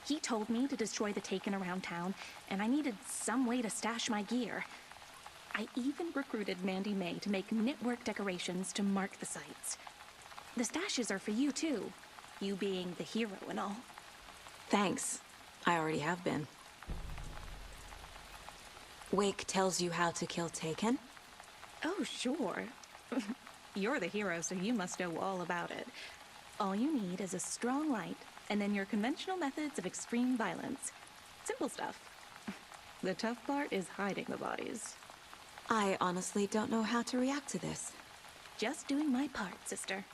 He told me to destroy the Taken around town, and I needed some way to stash my gear. I even recruited Mandy May to make knitwork decorations to mark the sites. The stashes are for you, too. You being the hero and all. Thanks. I already have been. Wake tells you how to kill Taken? Oh, sure. You're the hero, so you must know all about it. All you need is a strong light, and then your conventional methods of extreme violence. Simple stuff. The tough part is hiding the bodies. I honestly don't know how to react to this. Just doing my part, sister.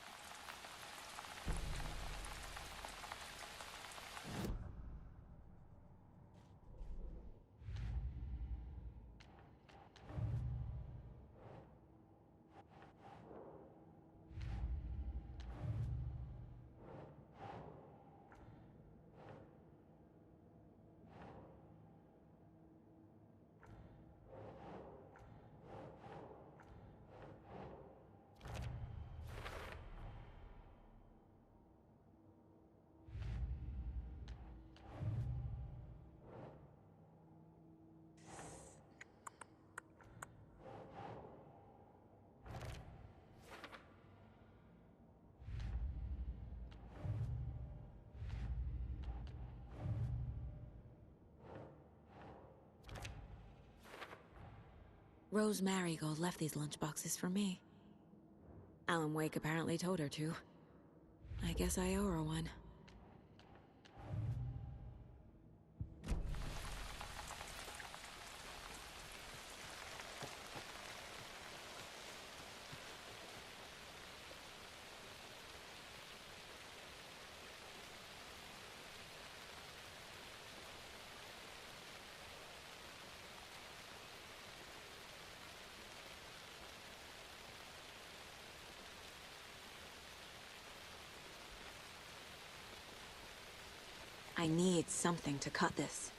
Rose Marigold left these lunchboxes for me. Alan Wake apparently told her to. I guess I owe her one. I need something to cut this.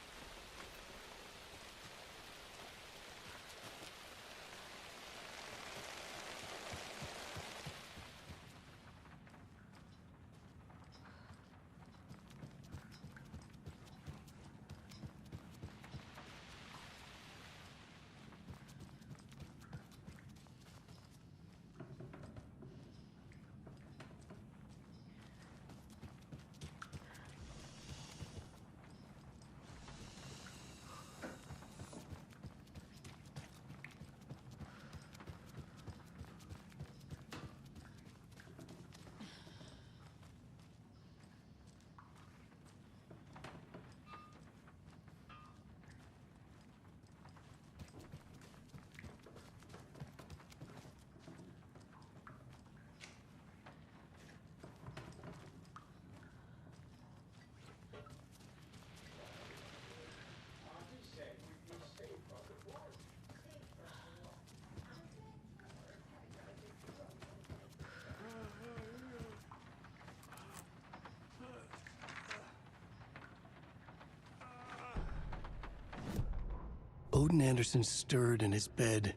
Odin Anderson stirred in his bed,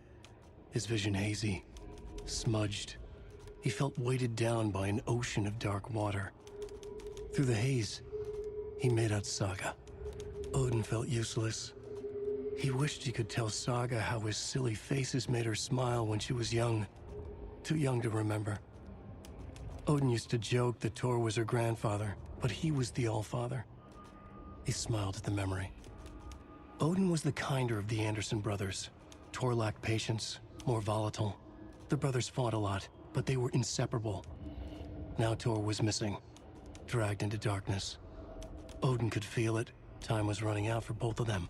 his vision hazy, smudged. He felt weighted down by an ocean of dark water. Through the haze, he made out Saga. Odin felt useless. He wished he could tell Saga how his silly faces made her smile when she was young. Too young to remember. Odin used to joke that Tor was her grandfather, but he was the Allfather. He smiled at the memory. Odin was the kinder of the Anderson brothers. Tor lacked patience, more volatile. The brothers fought a lot, but they were inseparable. Now Tor was missing, dragged into darkness. Odin could feel it. Time was running out for both of them.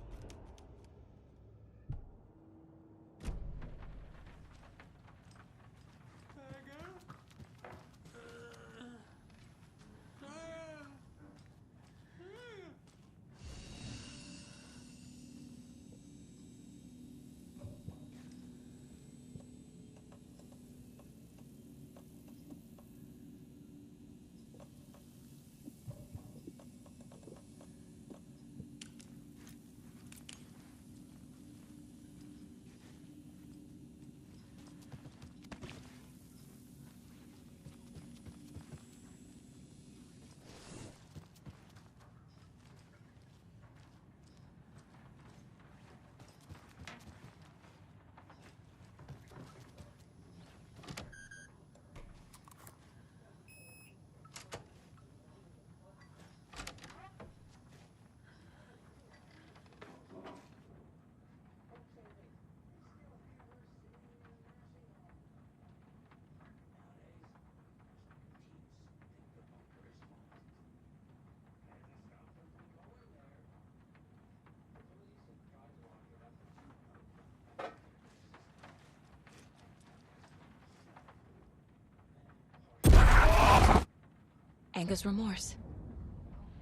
Anger's Remorse.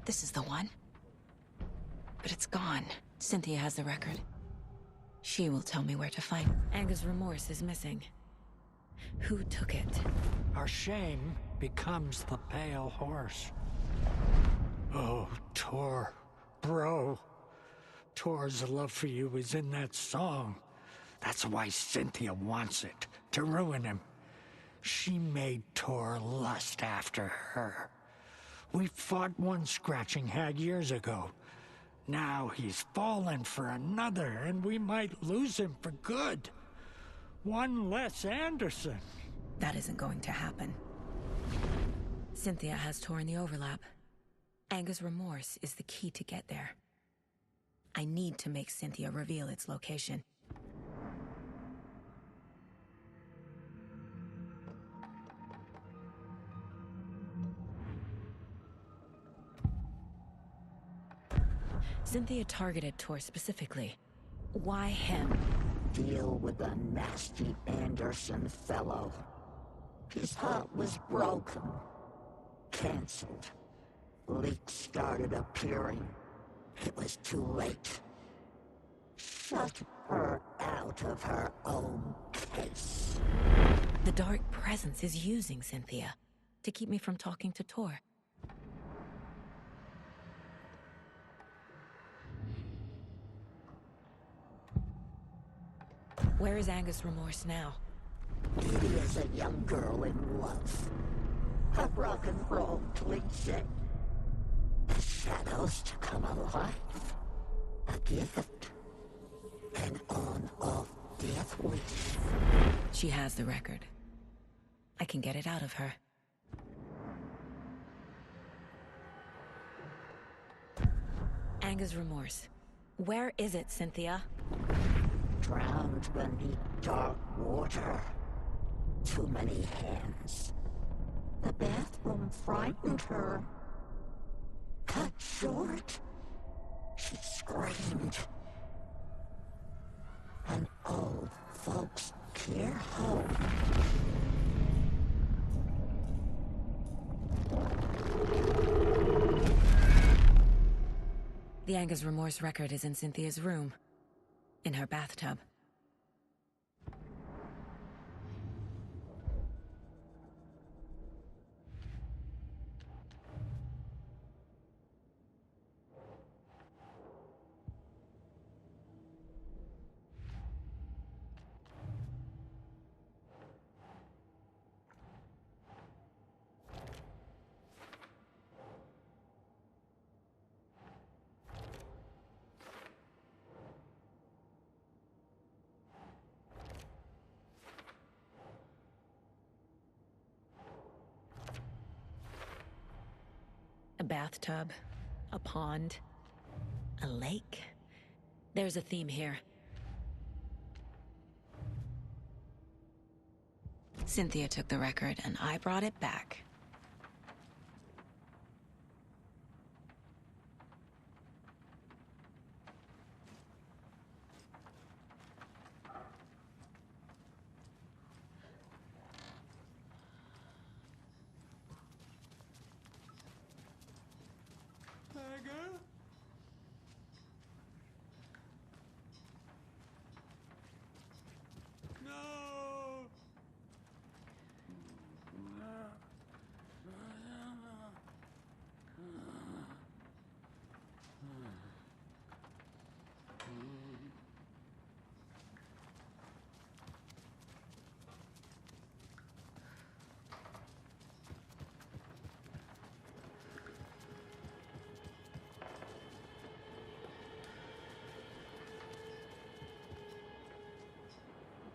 This is the one. But it's gone. Cynthia has the record. She will tell me where to find it. Anger's Remorse is missing. Who took it? Our shame becomes the pale horse. Oh, Tor. Bro. Tor's love for you is in that song. That's why Cynthia wants it, to ruin him. She made Tor lust after her. We fought one scratching hag years ago. Now he's fallen for another, and we might lose him for good. One less Anderson. That isn't going to happen. Cynthia has Tor in the overlap. Anger's Remorse is the key to get there. I need to make Cynthia reveal its location. Cynthia targeted Tor specifically. Why him? Deal with the nasty Anderson fellow. His heart was broken. Cancelled. Leaks started appearing. It was too late. Shut her out of her own case. The Dark Presence is using Cynthia to keep me from talking to Tor. Where is Anger's Remorse now? He is a young girl in love. A rock and roll cliche. The shadows to come alive. A gift. An on-off death wish. She has the record. I can get it out of her. Anger's Remorse. Where is it, Cynthia? Drowned beneath dark water. Too many hands. The bathroom frightened her. Cut short. She screamed. An old folks' care home. The Anger's Remorse record is in Cynthia's room. In her bathtub. A bathtub, a pond, a lake. There's a theme here. Cynthia took the record and I brought it back.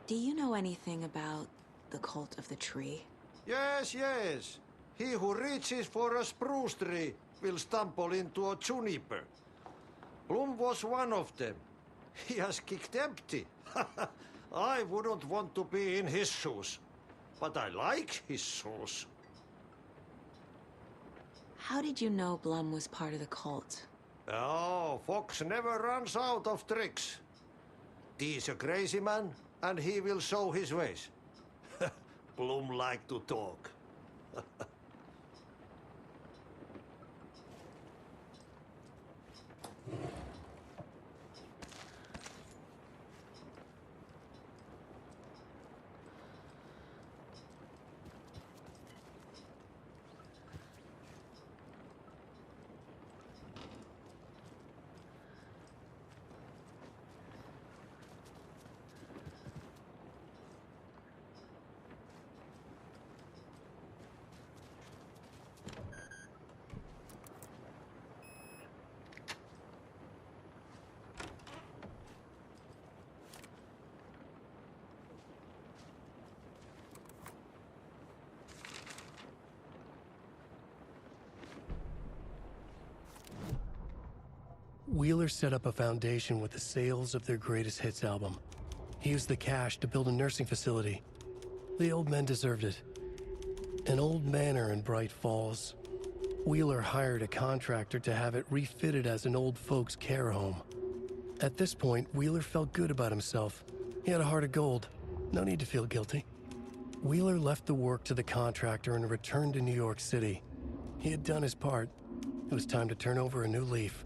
Do you know anything about the Cult of the Tree? Yes, yes. He who reaches for a spruce tree will stumble into a juniper. Bloom was one of them. He has kicked empty. I wouldn't want to be in his shoes. But I like his shoes. How did you know Blum was part of the cult? Oh, Fox never runs out of tricks. He's a crazy man, and he will show his ways. Bloom like to talk. Wheeler set up a foundation with the sales of their greatest hits album. He used the cash to build a nursing facility. The old men deserved it. An old manor in Bright Falls. Wheeler hired a contractor to have it refitted as an old folks' care home. At this point, Wheeler felt good about himself. He had a heart of gold. No need to feel guilty. Wheeler left the work to the contractor and returned to New York City. He had done his part. It was time to turn over a new leaf.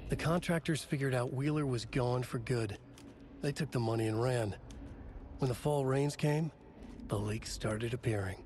The contractors figured out Wheeler was gone for good. They took the money and ran. When the fall rains came, the leaks started appearing.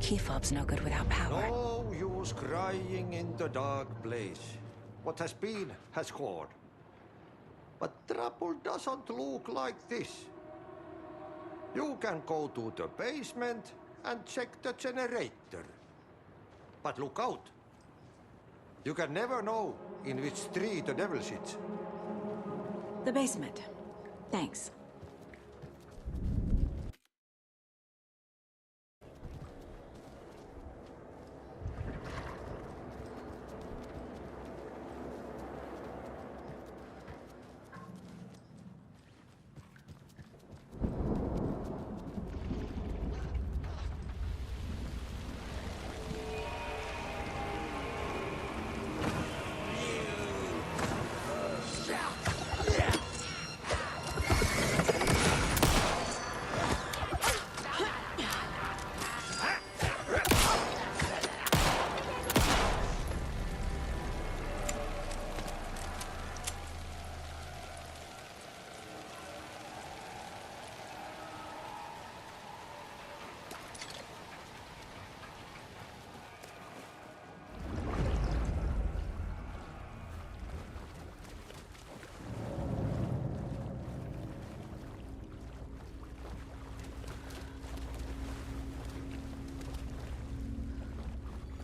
Key fob's no good without power. No use crying in the dark place. What has been has gone. But trouble doesn't look like this. You can go to the basement and check the generator. But look out. You can never know in which tree the devil sits. The basement. Thanks.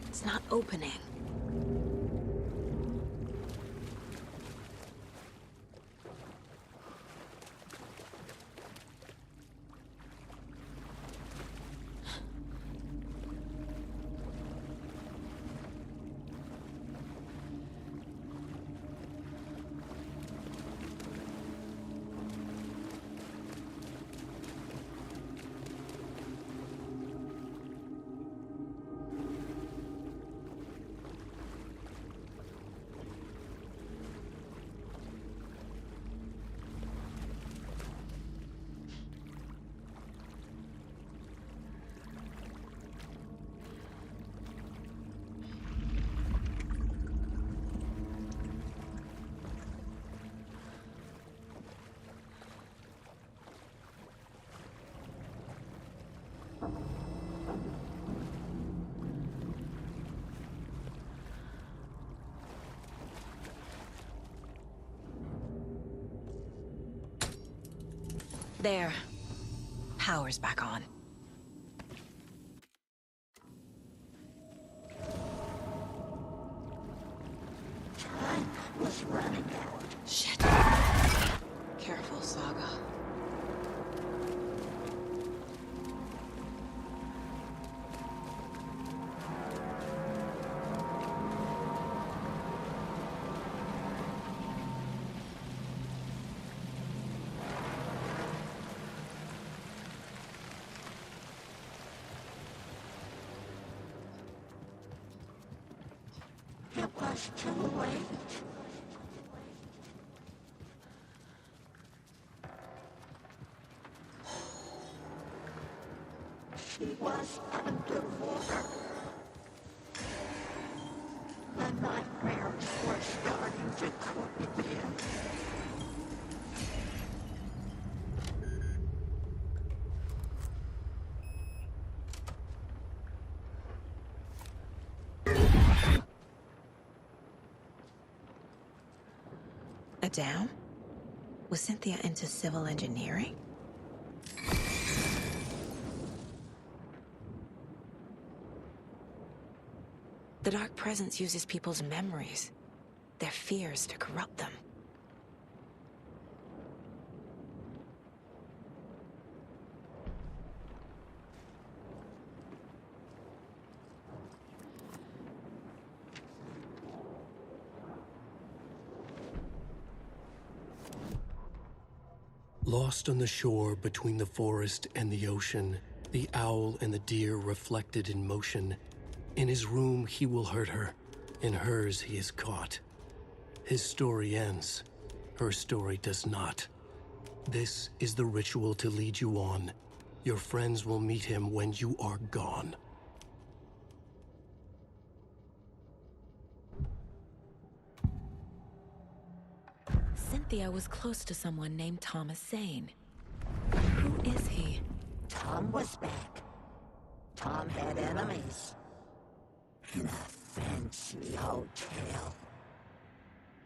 It's not opening. There. Power's back on. Time was running out. Shit. Careful, Saga. It was too late. She was underwater. The nightmares were starting to creep in. A dam? Was Cynthia into civil engineering? The Dark Presence uses people's memories, their fears to corrupt them. Lost on the shore between the forest and the ocean, the owl and the deer reflected in motion. In his room, he will hurt her. In hers, he is caught. His story ends. Her story does not. This is the ritual to lead you on. Your friends will meet him when you are gone. Cynthia was close to someone named Thomas Zane. Who is he? Tom was back. Tom had enemies. In a fancy hotel.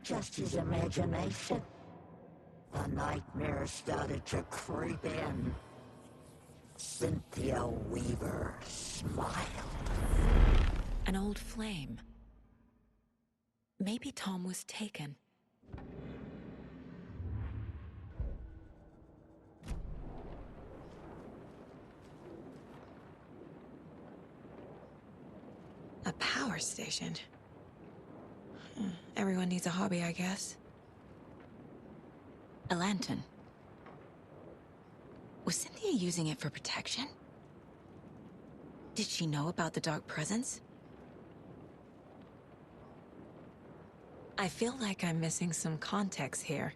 Just his imagination. The nightmare started to creep in. Cynthia Weaver smiled. An old flame. Maybe Tom was taken. A power station. Everyone needs a hobby, I guess. A lantern. Was Cynthia using it for protection? Did she know about the Dark Presence? I feel like I'm missing some context here.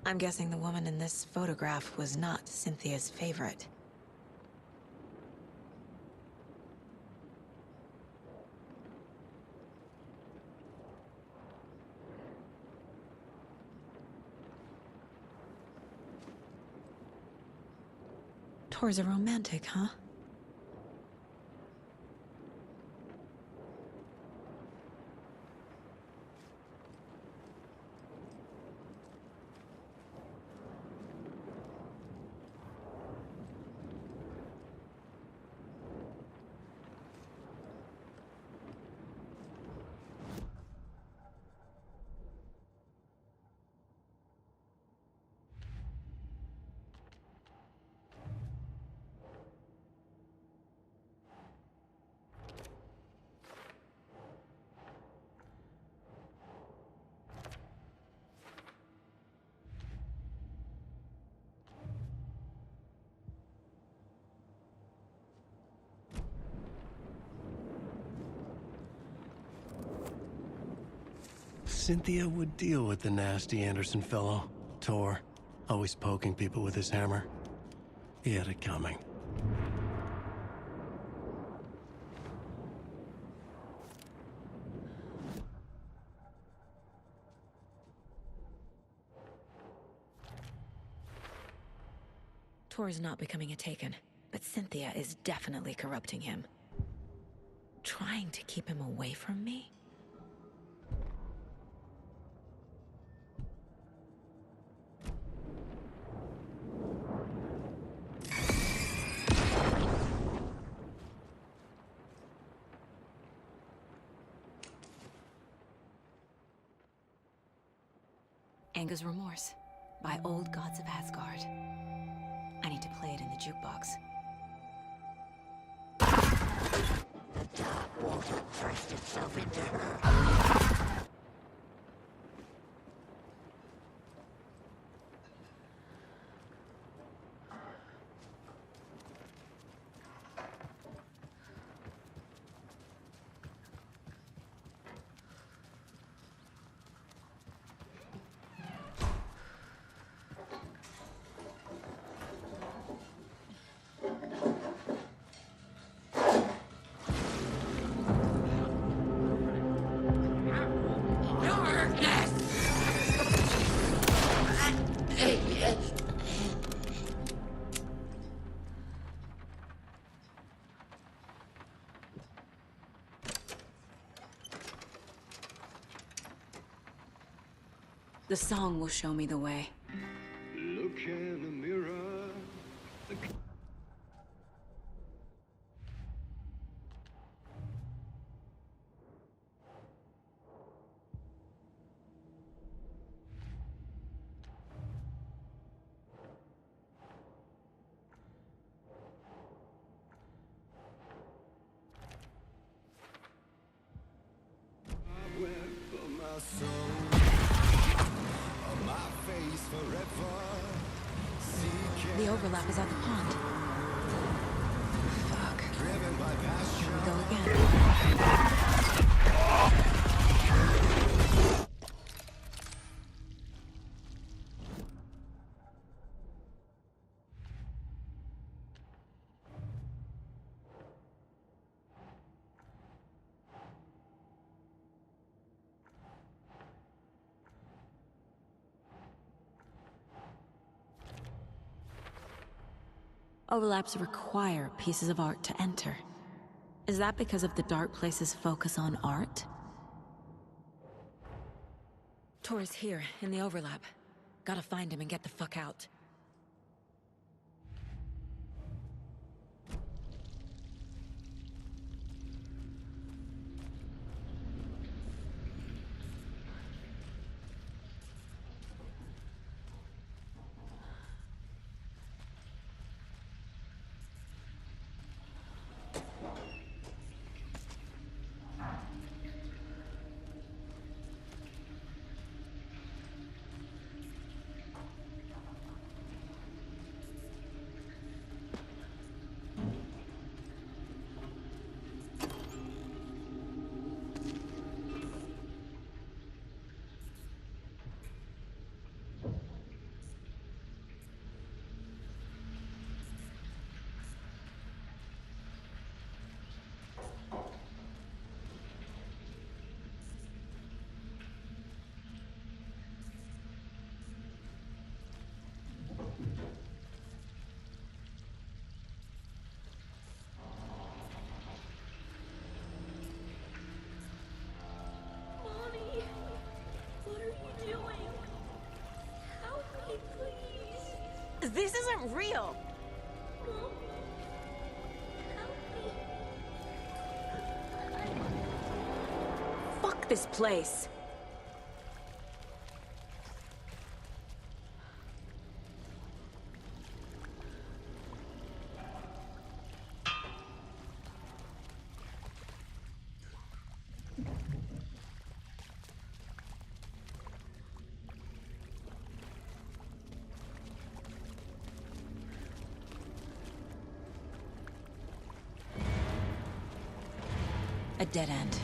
I'm guessing the woman in this photograph was not Cynthia's favorite. Tor's a romantic, huh? Cynthia would deal with the nasty Anderson fellow, Tor, always poking people with his hammer. He had it coming. Tor is not becoming a Taken, but Cynthia is definitely corrupting him. Trying to keep him away from me? Anger's Remorse by Old Gods of Asgard. I need to play it in the jukebox. The dark water pressed itself into her. The song will show me the way. Look in the mirror. The overlap is at the pond. Fuck. Here we go again. Overlaps require pieces of art to enter. Is that because of the Dark Place's focus on art? Tor's here, in the overlap. Gotta find him and get the fuck out. Mommy, what are you doing? Help me, please. This isn't real! Mom, help me. Fuck this place! A dead end.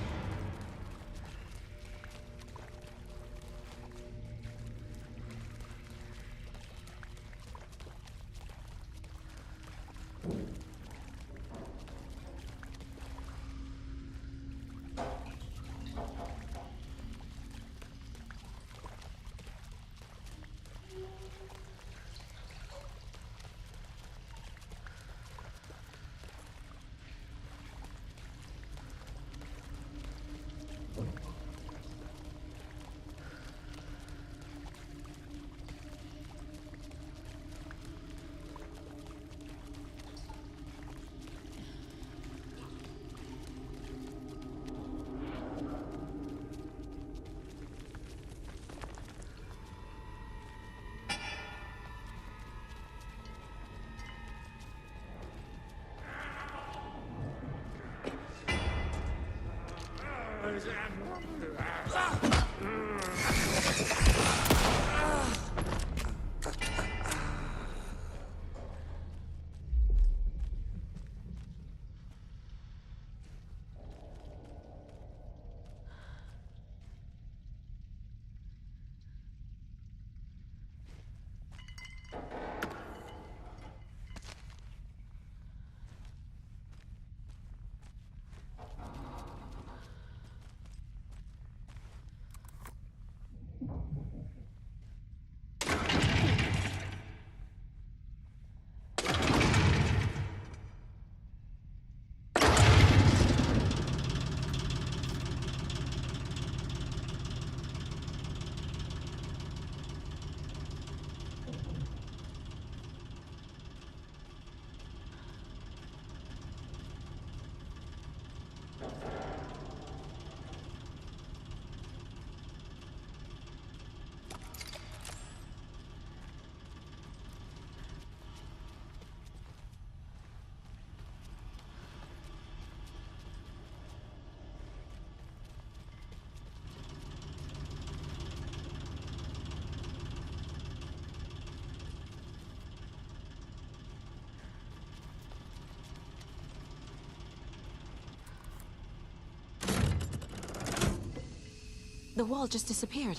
The wall just disappeared.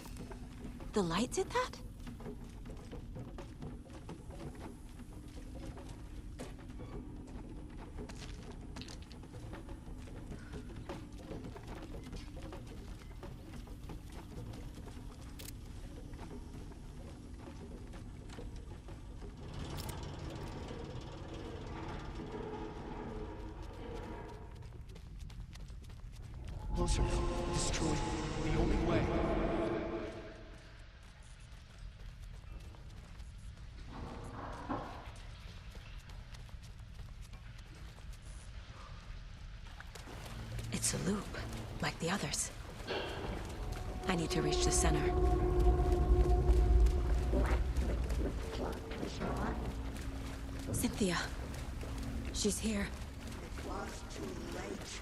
The light did that? Closer. Destroy. The only way. It's a loop, like the others. I need to reach the center. Cynthia. She's here. It was too late.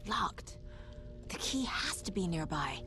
Locked. The key has to be nearby.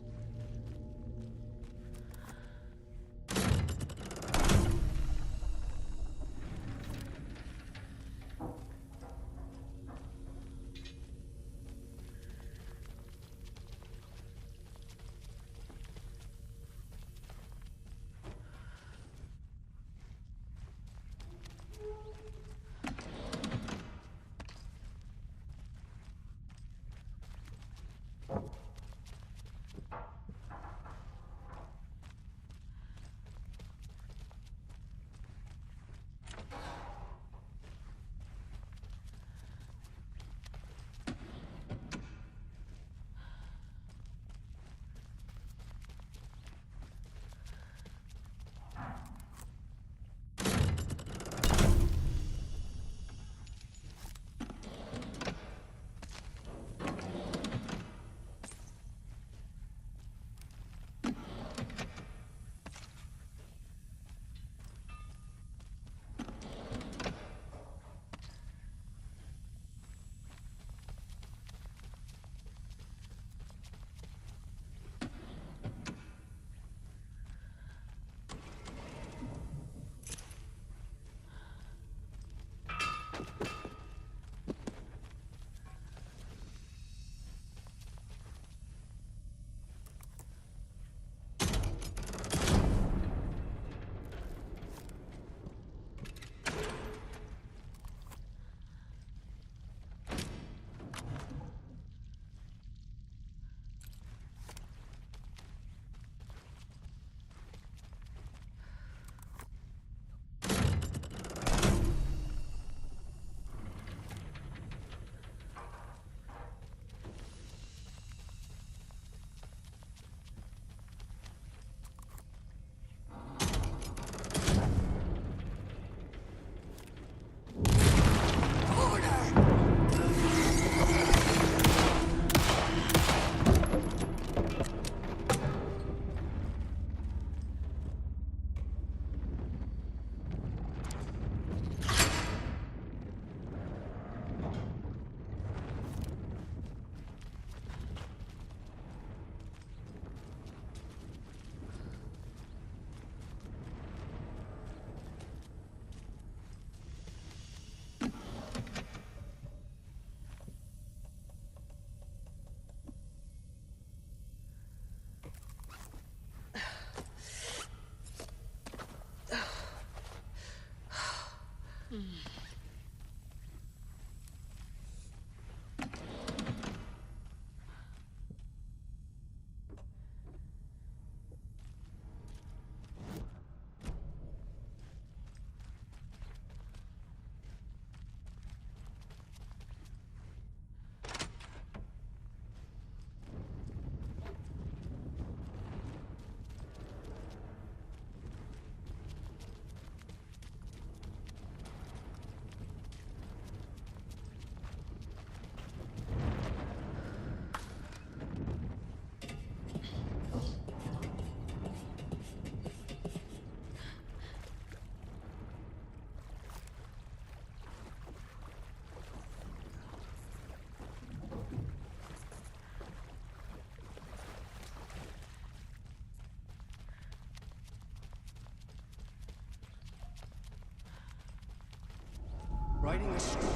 writing a story.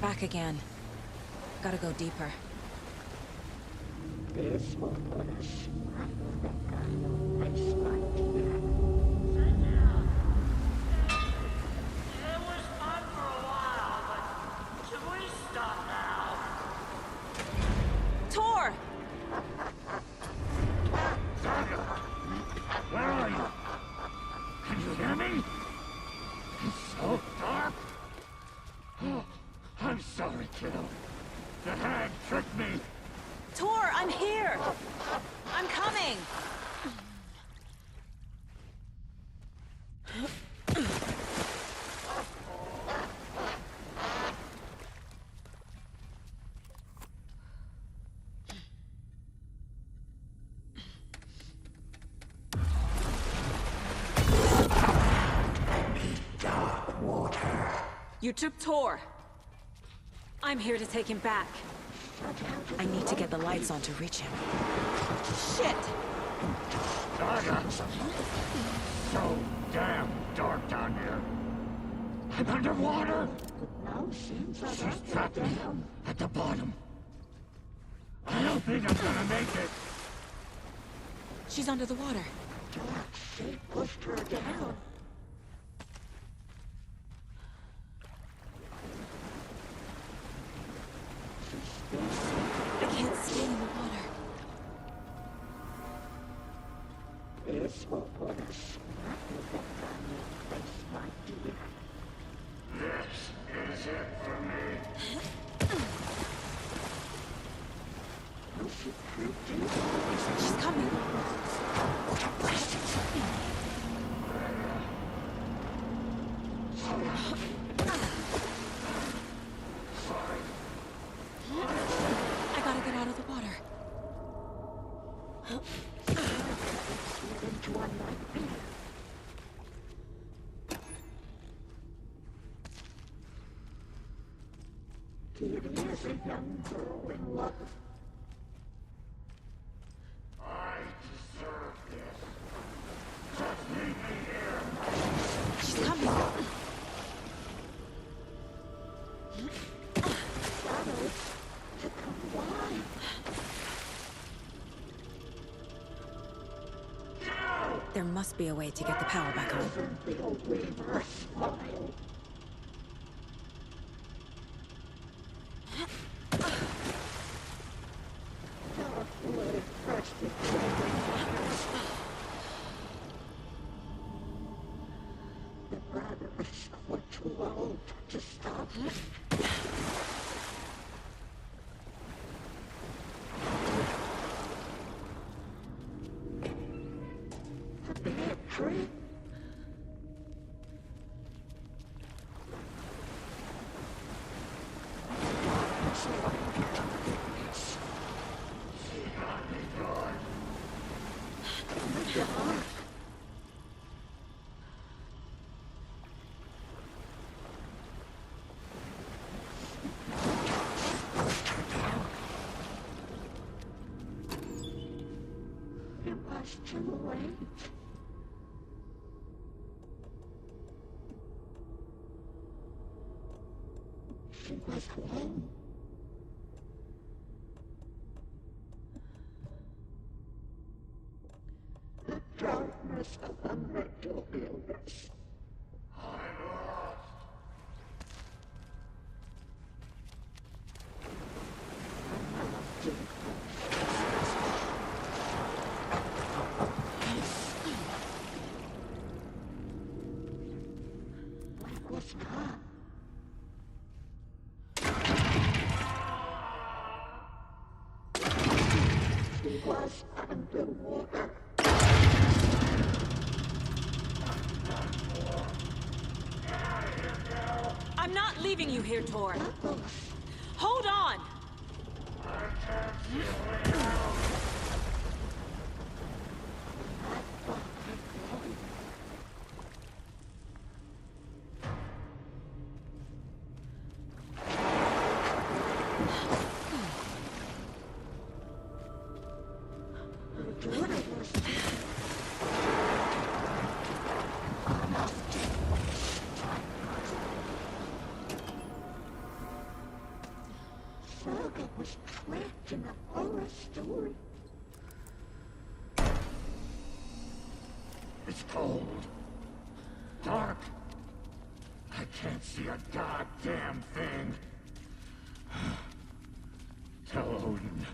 Back again. Gotta go deeper. This will put us right back on the place right here. It was fun for a while, but should we stop now? Tor! Saga! Where are you? Can you hear me? It's so dark. Oh, I'm sorry, kiddo. The hag tricked me. Tor, I'm here! I'm coming! Dark water. You took Tor. I'm here to take him back. I need to get the lights on to reach him. Shit! Saga! So damn dark down here. I'm underwater. She's trapped me at the bottom. I don't think I'm gonna make it. She's under the water. She pushed her down. I can't stay in the water. This will put us right back on the place right here. This is it for me. She's coming. I gotta get out of the water. Into a nightmare. Here is a young girl in love. I deserve this. Just leave me here. She's coming. There must be a way to get the power back on. The brothers were too old to stop it. The big tree. It was too late. She was alone. The darkness of a mental illness. I'm lost. What was gone? She was underwater. I'm not leaving you here, Tor. Hold on! Saga was trapped in a horror story. It's cold. Dark. I can't see a goddamn thing. Tell Odin.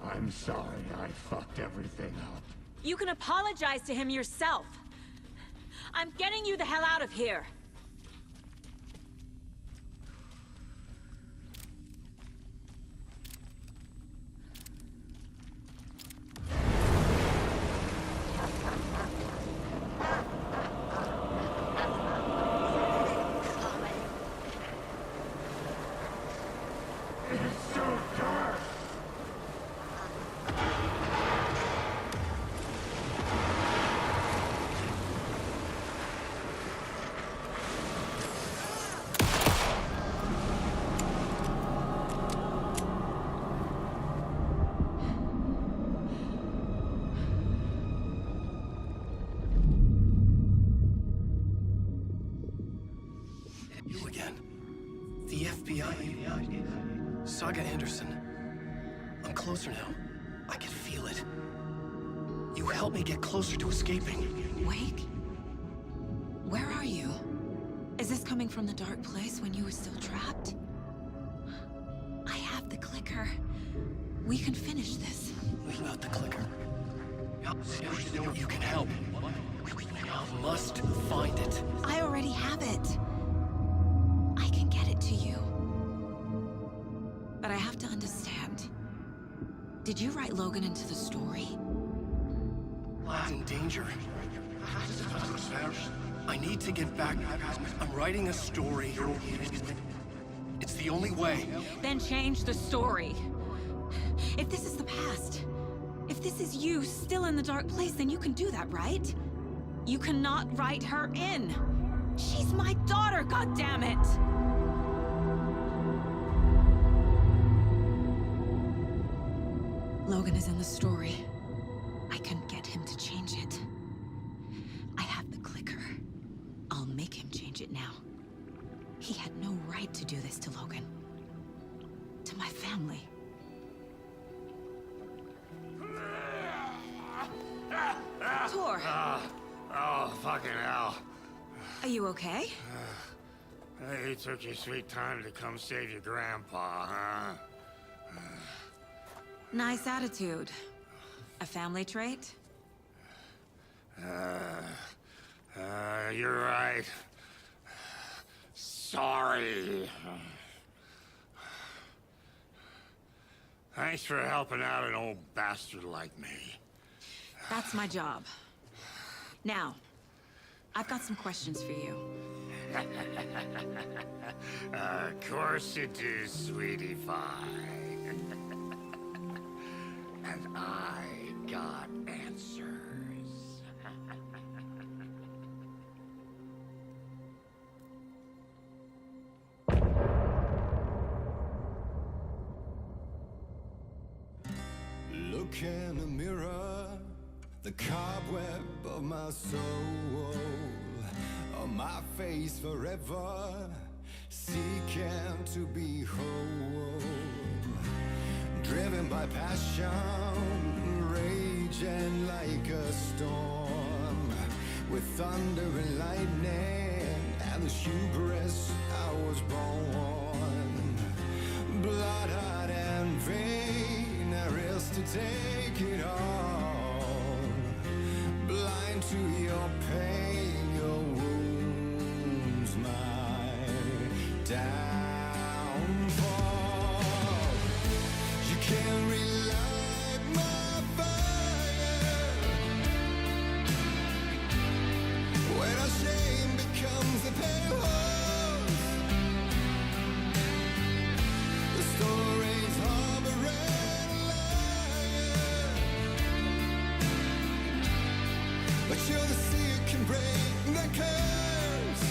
I'm sorry I fucked everything up. You can apologize to him yourself. I'm getting you the hell out of here. It's so dark. You again. The FBI. Saga Anderson. I'm closer now. I can feel it. You helped me get closer to escaping. Wake? Where are you? Is this coming from the dark place when you were still trapped? I have the clicker. We can finish this. Without the clicker. You can help. I must find it. I already have it. I can get it to you. But I have to understand. Did you write Logan into the story? Lad's in danger. I need to get back. I'm writing a story. It's the only way. Then change the story. If this is the past, if this is you still in the dark place, then you can do that, right? You cannot write her in. She's my daughter, goddammit! Logan is in the story. I can get him to change it. I have the clicker. I'll make him change it now. He had no right to do this to Logan. To my family. Tor! Oh, fucking hell. Are you okay? You took your sweet time to come save your grandpa, huh? Nice attitude. A family trait? You're right. Sorry. Thanks for helping out an old bastard like me. That's my job. Now, I've got some questions for you. Of course you do, sweetie pie. And I got answers. Look in the mirror, the cobweb of my soul, on my face forever, seeking to be whole. Driven by passion, raging like a storm, with thunder and lightning, and the hubris I was born. Blood, heart, and vein, I risk to take it all. Blind to your pain, your wounds, my downfall. You can't relight my fire when our shame becomes a pale horse. The stories harboring liar, but you're the sea that can break the curse.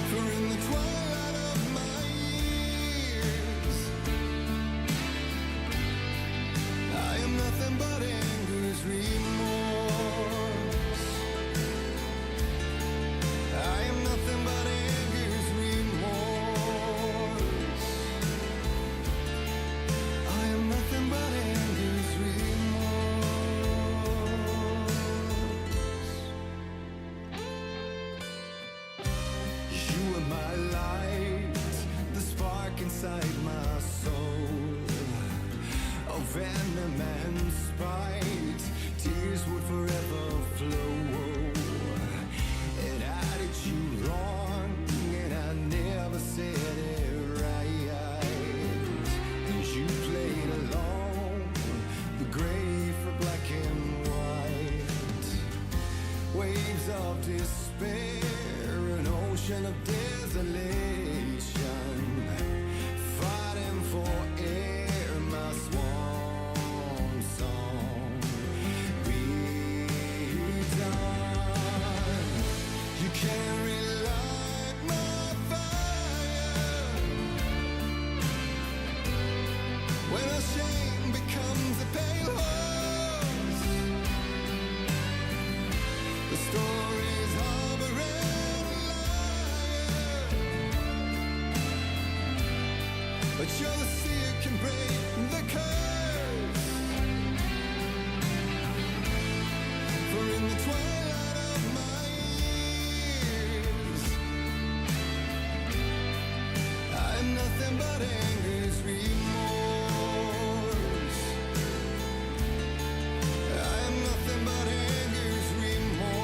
For in the twilight of my years, venom and spite, tears would forever flow. And I did you wrong, and I never said it right. And you played along, the gray for black and white. Waves of despair, an ocean of desolation, fighting for air, my swan song. Be done. You can't relight my fire when a shame becomes a pale horse. The story's harboring a liar, but you're the seer can break the curse. For in the twilight of my years, I am nothing but anger's remorse. I am nothing but anger's remorse.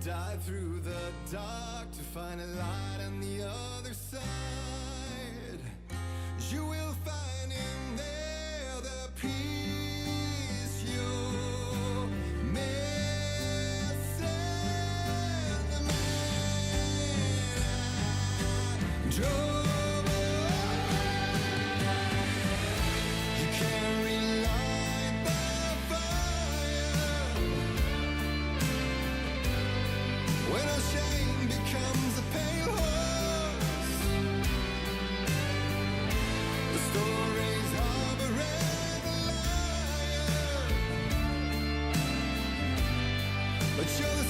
Dive through the dark to find a light on the other side. You will find in there the peace you're missing. The man I drove. You can't relight the fire when a shame becomes a pale horse. The story's harboring a liar, but you're the